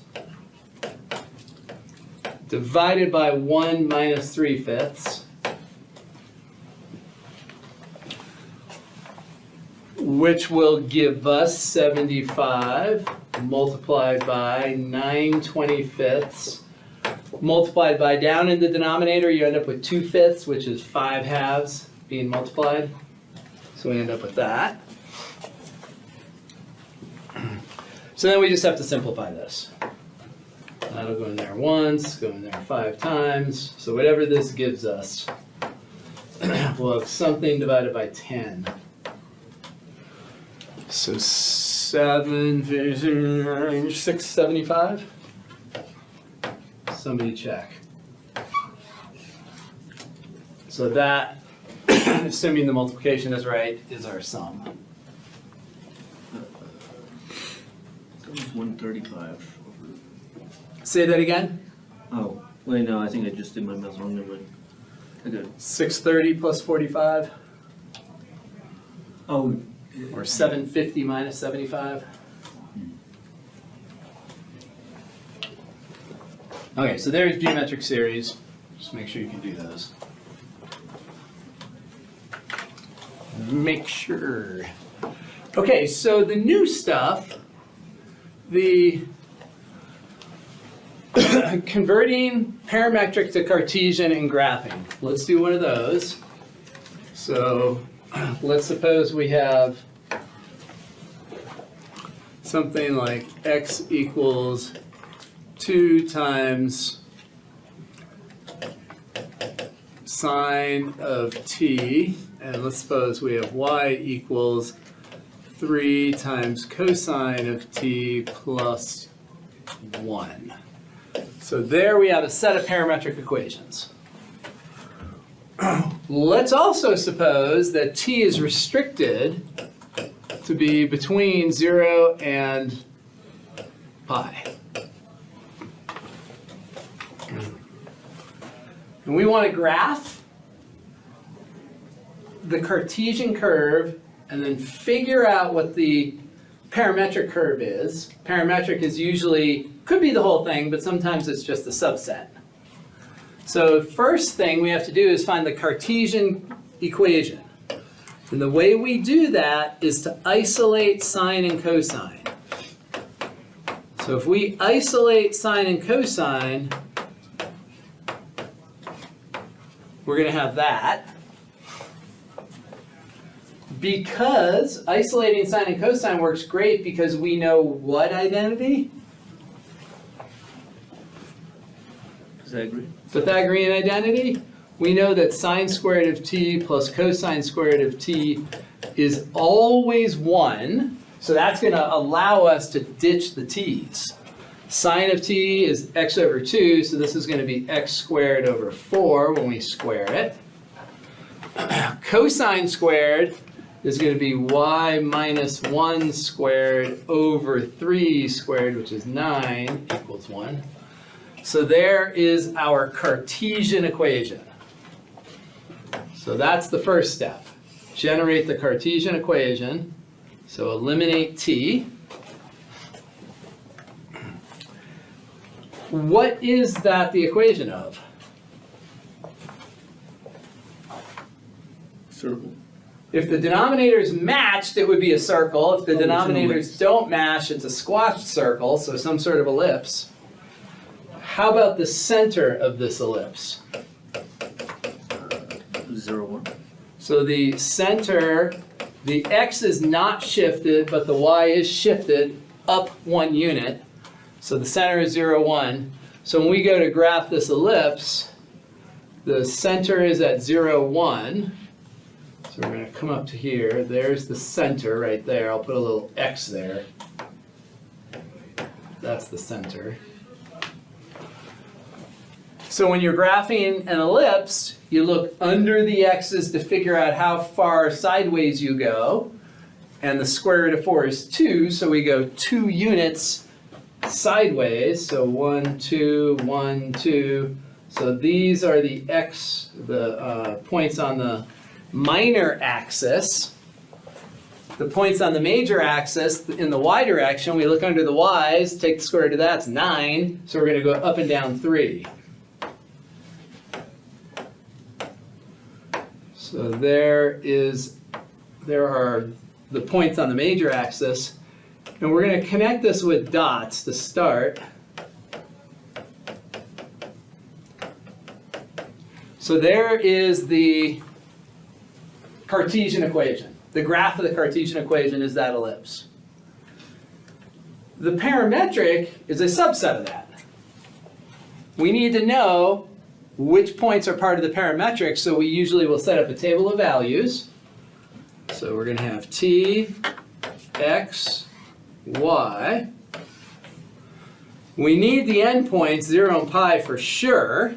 divided by 1 minus 3/5, which will give us 75 multiplied by 9/25, multiplied by, down in the denominator, you end up with 2/5, which is 5 halves being multiplied. So we end up with that. So then we just have to simplify this. That'll go in there once, go in there 5 times. So whatever this gives us, we'll have something divided by 10. So 675? Somebody check. So that, assuming the multiplication is right, is our sum. That was 135. Say that again? Oh, wait, no, I think I just did my math wrong. Never mind. I got it. 630 plus 45? Oh, Or 750 minus 75? Okay, so there's geometric series. Just make sure you can do those. Make sure. Okay, so the new stuff, the converting parametric to Cartesian and graphing. Let's do one of those. So let's suppose we have something like x equals 2 times sine of t, and let's suppose we have y equals 3 times cosine of t plus 1. So there we have a set of parametric equations. Let's also suppose that t is restricted to be between 0 and pi. And we want to graph the Cartesian curve and then figure out what the parametric curve is. Parametric is usually, could be the whole thing, but sometimes it's just a subset. So first thing we have to do is find the Cartesian equation. And the way we do that is to isolate sine and cosine. So if we isolate sine and cosine, we're going to have that. Because isolating sine and cosine works great because we know what identity? Pythagorean. Pythagorean identity. We know that sine squared of t plus cosine squared of t is always 1. So that's going to allow us to ditch the t's. Sine of t is x over 2, so this is going to be x squared over 4 when we square it. Cosine squared is going to be y minus 1 squared over 3 squared, which is 9, equals 1. So there is our Cartesian equation. So that's the first step. Generate the Cartesian equation. So eliminate t. What is that the equation of? Circle. If the denominators matched, it would be a circle. If the it's an denominators ellipse. don't match, it's a squashed circle, so some sort of ellipse. How about the center of this ellipse? 0, 1. So the center, the x is not shifted, but the y is shifted up 1 unit. So the center is 0, 1. So when we go to graph this ellipse, the center is at 0, 1. So we're going to come up to here. There's the center right there. I'll put a little X there. That's the center. So when you're graphing an ellipse, you look under the x's to figure out how far sideways you go. And the square root of 4 is 2, so we go 2 units sideways. So 1, 2, 1, 2. So these are the points on the minor axis. The points on the major axis in the y direction, we look under the y's, take the square root of that, it's 9. So we're going to go up and down 3. So there are the points on the major axis. And we're going to connect this with dots to start. So there is the Cartesian equation. The graph of the Cartesian equation is that ellipse. The parametric is a subset of that. We need to know which points are part of the parametric, so we usually will set up a table of values. So we're going to have t, x, y. We need the endpoints, 0 and pi for sure.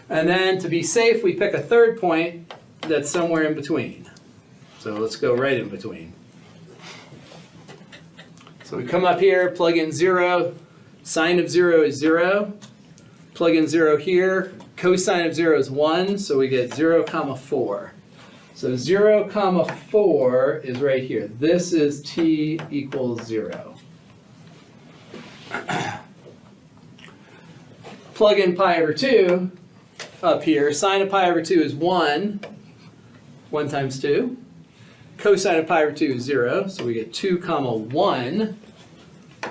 And then to be safe, we pick a third point that's somewhere in between. So let's go right in between. So we come up here, plug in 0. Sine of 0 is 0. Plug in 0 here. Cosine of 0 is 1, so we get 0, 4. So 0, 4 is right here. This is t equals 0. Plug in pi over 2 up here. Sine of pi over 2 is 1. 1 times 2. Cosine of pi over 2 is 0, so we get 2, 1.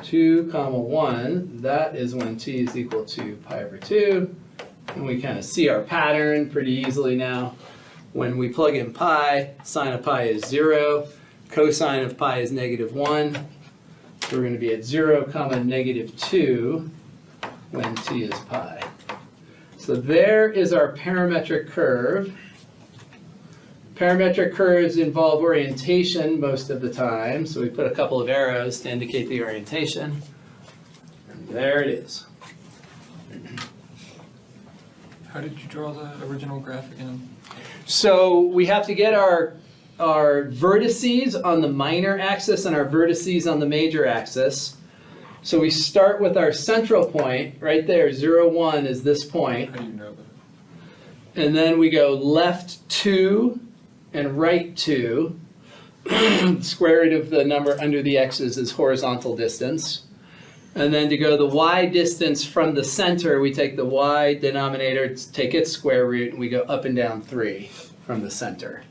2, 1. That is when t is equal to pi over 2. And we kind of see our pattern pretty easily now. When we plug in pi, sine of pi is 0. Cosine of pi is -1. So we're going to be at 0, -2 when t is pi. So there is our parametric curve. Parametric curves involve orientation most of the time, so we put a couple of arrows to indicate the orientation. And there it is. How did you draw the original graph again? So we have to get our vertices on the minor axis and our vertices on the major axis. So we start with our central point, right there, 0, 1 is this point. How do you know that? And then we go left 2 and right 2. Square root of the number under the x's is horizontal distance. And then to go the y distance from the center, we take the y denominator, take its square root, and we go up and down 3 from the center.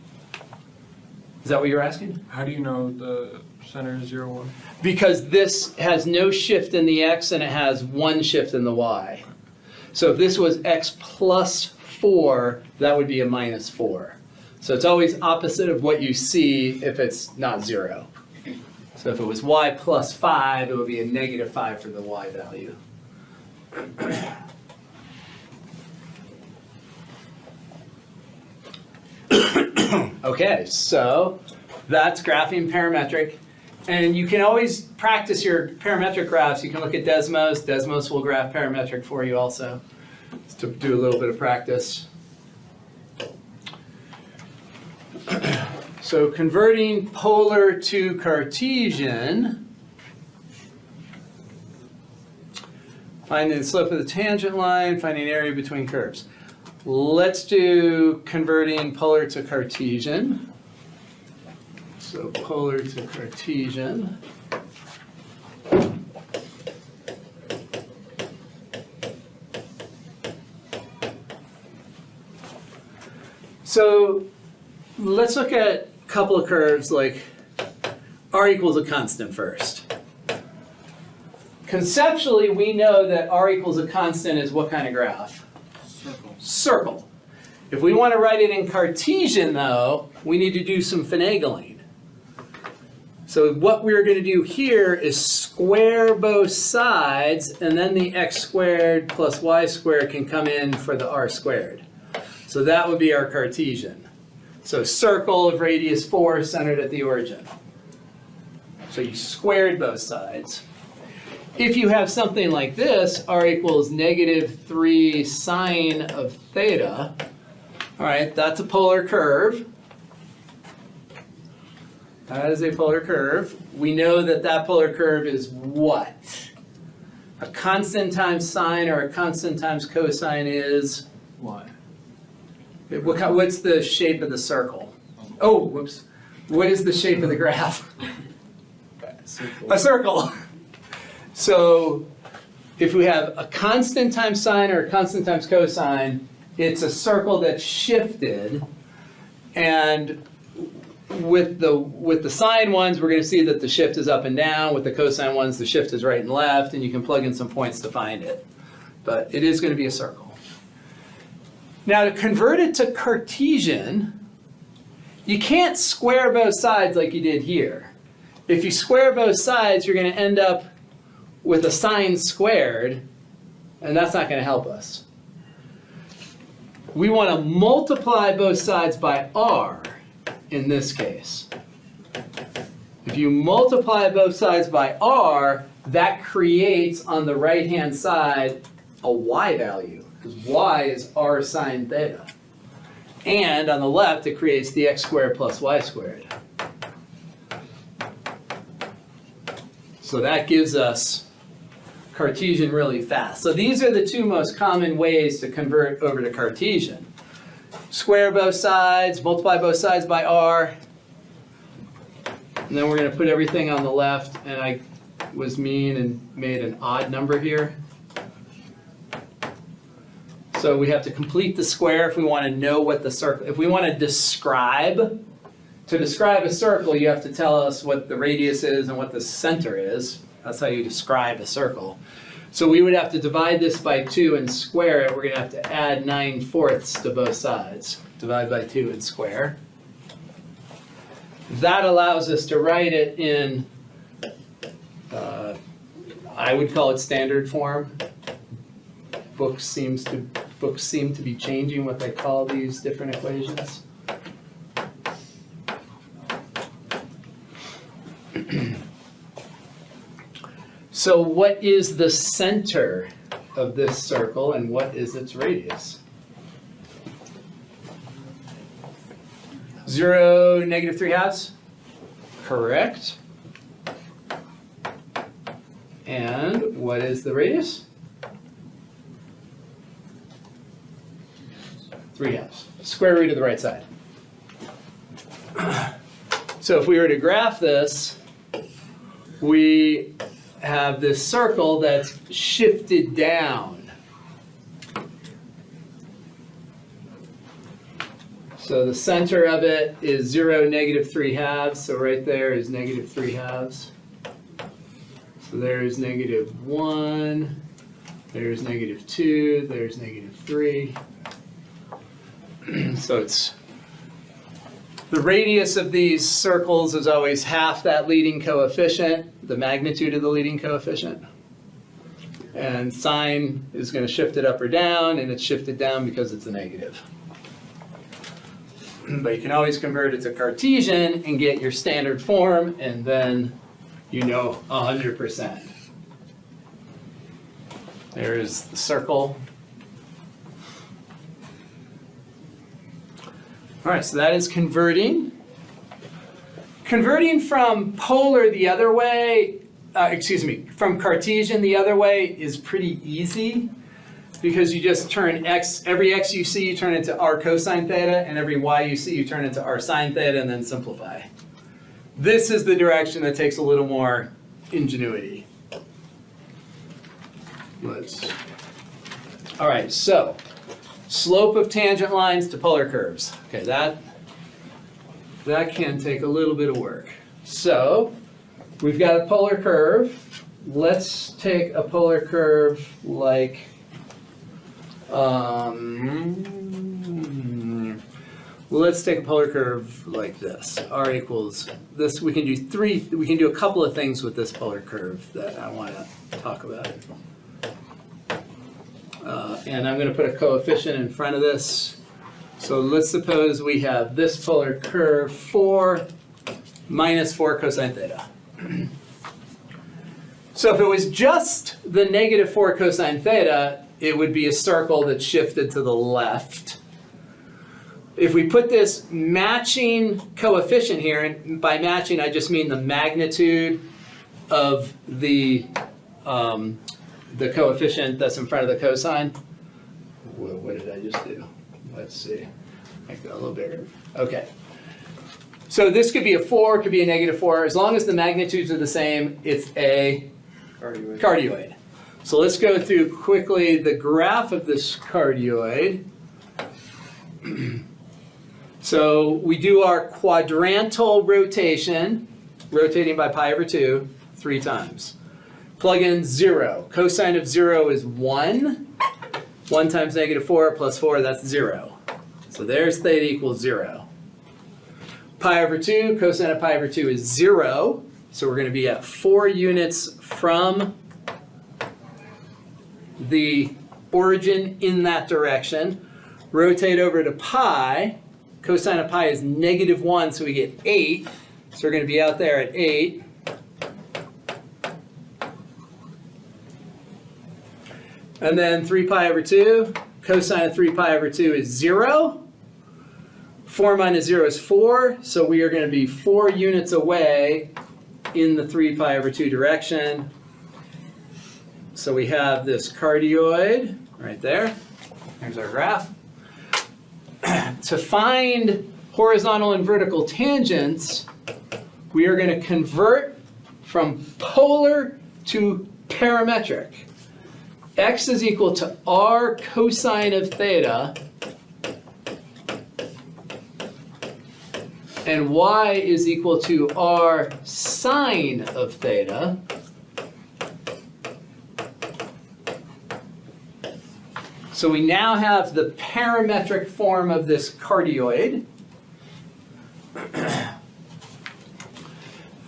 Is that what you're asking? How do you know the center is 0, 1? Because this has no shift in the x and it has 1 shift in the y. So if this was x plus 4, that would be a -4. So it's always opposite of what you see if it's not 0. So if it was y plus 5, it would be a -5 for the y value. Okay, so that's graphing parametric. And you can always practice your parametric graphs. You can look at Desmos. Desmos will graph parametric for you also, just to do a little bit of practice. So converting polar to Cartesian, finding the slope of the tangent line, finding area between curves. Let's do converting polar to Cartesian. So polar to Cartesian. So let's look at a couple of curves like r equals a constant first. Conceptually, we know that r equals a constant is what kind of graph? Circle. Circle. If we want to write it in Cartesian, though, we need to do some finagling. So what we're going to do here is square both sides, and then the x squared plus y squared can come in for the r squared. So that would be our Cartesian. So circle of radius 4 centered at the origin. So you squared both sides. If you have something like this, r equals -3 sine of theta, all right, that's a polar curve. That is a polar curve. We know that that polar curve is what? A constant times sine or a constant times cosine is? Why? What's the shape of the circle? Oh, whoops. What is the shape of the graph? A circle. So if we have a constant times sine or a constant times cosine, it's a circle that's shifted. And with the sine ones, we're going to see that the shift is up and down. With the cosine ones, the shift is right and left, and you can plug in some points to find it. But it is going to be a circle. Now to convert it to Cartesian, you can't square both sides like you did here. If you square both sides, you're going to end up with a sine squared, and that's not going to help us. We want to multiply both sides by r in this case. If you multiply both sides by r, that creates on the right-hand side a y value, because y is r sine theta. And on the left, it creates the x squared plus y squared. So that gives us Cartesian really fast. So these are the two most common ways to convert over to Cartesian. Square both sides, multiply both sides by r, and then we're going to put everything on the left, and I was mean and made an odd number here. So we have to complete the square if we want to know what the circle, if we want to describe a circle, you have to tell us what the radius is and what the center is. That's how you describe a circle. So we would have to divide this by 2 and square it. We're going to have to add 9/4 to both sides. Divide by 2 and square. That allows us to write it in, I would call it standard form. Books seem to be changing what they call these different equations. So what is the center of this circle and what is its radius? 0, -3/2? Correct. And what is the radius? 3/2. Square root of the right side. So if we were to graph this, we have this circle that's shifted down. So the center of it is 0, -3/2. So right there is -3/2. So there's -1, there's -2, there's -3. So it's the radius of these circles is always half that leading coefficient, the magnitude of the leading coefficient. And sine is going to shift it up or down, and it's shifted down because it's a negative. But you can always convert it to Cartesian and get your standard form, and then you know 100%. There's the circle. All right, so that is converting. Converting from polar the other way, from Cartesian the other way is pretty easy because you just turn x, every x you see you turn into r cosine theta, and every y you see you turn into r sine theta, and then simplify. This is the direction that takes a little more ingenuity. All right, so slope of tangent lines to polar curves. Okay, that can take a little bit of work. So we've got a polar curve. Let's take a polar curve like, let's take a polar curve like this. R equals this. We can do a couple of things with this polar curve that I want to talk about. And I'm going to put a coefficient in front of this. So let's suppose we have this polar curve 4 minus 4 cosine theta. So if it was just the negative 4 cosine theta, it would be a circle that shifted to the left. If we put this matching coefficient here, and by matching I just mean the magnitude of the coefficient that's in front of the cosine. What did I just do? Let's see. Make that a little bigger. Okay. So this could be a 4, it could be a negative 4. As long as the magnitudes are the same, it's a cardioid. So let's go through quickly the graph of this cardioid. So we do our quadrantal rotation, rotating by pi over 2, 3 times. Plug in 0. Cosine of 0 is 1. 1 times negative 4 plus 4, that's 0. So there's theta equals 0. Pi over 2, cosine of pi over 2 is 0. So we're going to be at 4 units from the origin in that direction. Rotate over to pi. Cosine of pi is negative 1, so we get 8. So we're going to be out there at 8. And then 3 pi over 2. Cosine of 3 pi over 2 is 0. 4 minus 0 is 4. So we are going to be 4 units away in the 3 pi over 2 direction. So we have this cardioid right there. Here's our graph. To find horizontal and vertical tangents, we are going to convert from polar to parametric. X is equal to r cosine of theta, and y is equal to r sine of theta. So we now have the parametric form of this cardioid.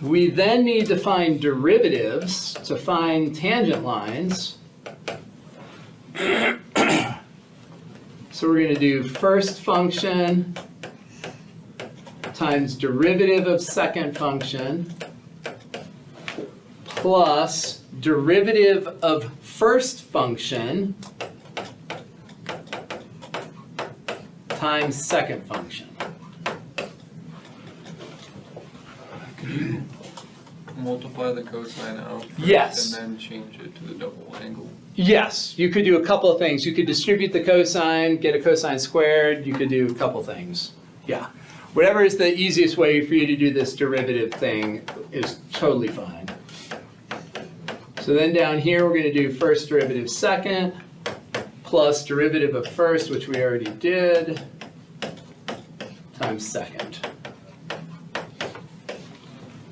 We then need to find derivatives to find tangent lines. So we're going to do first function times derivative of second function plus derivative of first function times second function. Could you multiply the cosine out first Yes. and then change it to the double angle? Yes, you could do a couple of things. You could distribute the cosine, get a cosine squared. You could do a couple things. Yeah. Whatever is the easiest way for you to do this derivative thing is totally fine. So then down here, we're going to do first derivative second plus derivative of first, which we already did, times second.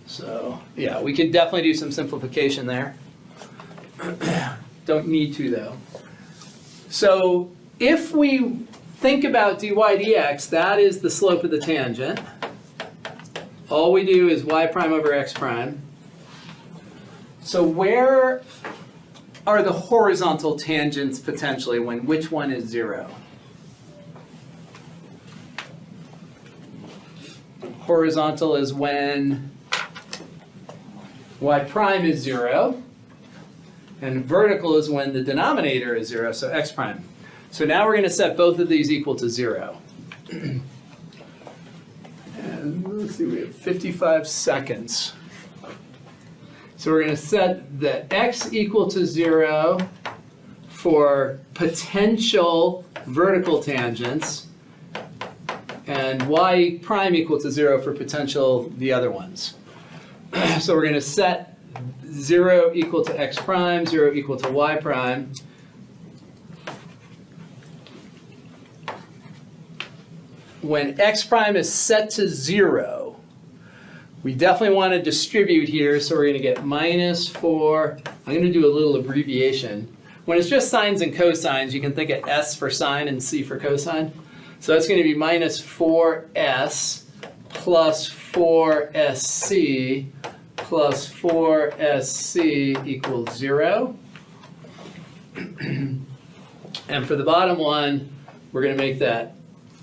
So yeah, we could definitely do some simplification there. Don't need to though. So if we think about dy dx, that is the slope of the tangent. All we do is y prime over x prime. So where are the horizontal tangents potentially when which one is 0? Horizontal is when y prime is 0, and vertical is when the denominator is 0, so x prime. So now we're going to set both of these equal to 0. And let's see, we have 55 seconds. So we're going to set the x equal to 0 for potential vertical tangents, and y prime equal to 0 for potential the other ones. So we're going to set 0 equal to x prime, 0 equal to y prime. When x prime is set to 0, we definitely want to distribute here, so we're going to get minus 4. I'm going to do a little abbreviation. When it's just sines and cosines, you can think of S for sine and C for cosine. So that's going to be minus 4S plus 4SC plus 4SC equals 0. And for the bottom one, we're going to make that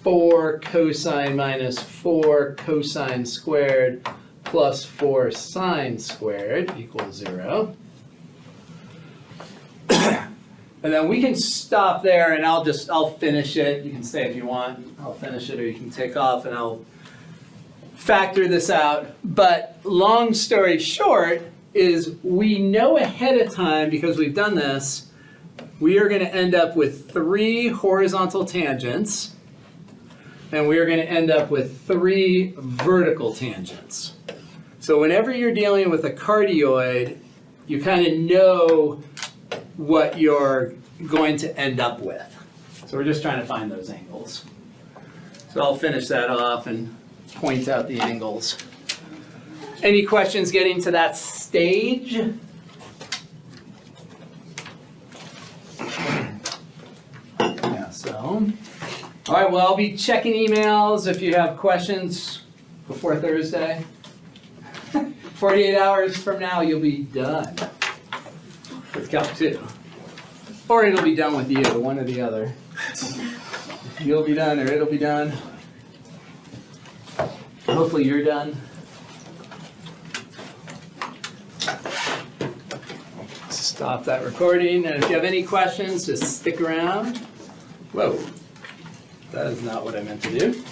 4 cosine minus 4 cosine squared plus 4 sine squared equals 0. And then we can stop there, and I'll finish it. You can stay if you want. I'll finish it, or you can take off and I'll factor this out. But long story short is we know ahead of time, because we've done this, we are going to end up with 3 horizontal tangents, and we are going to end up with 3 vertical tangents. So whenever you're dealing with a cardioid, you kind of know what you're going to end up with. So we're just trying to find those angles. So I'll finish that off and point out the angles. Any questions getting to that stage? Yeah, so. All right, well, I'll be checking emails if you have questions before Thursday. 48 hours from now, you'll be done with Calc 2. Or it'll be done with you, one or the other. You'll be done or it'll be done. Hopefully you're done. Stop that recording, and if you have any questions, just stick around. Whoa, that is not what I meant to do.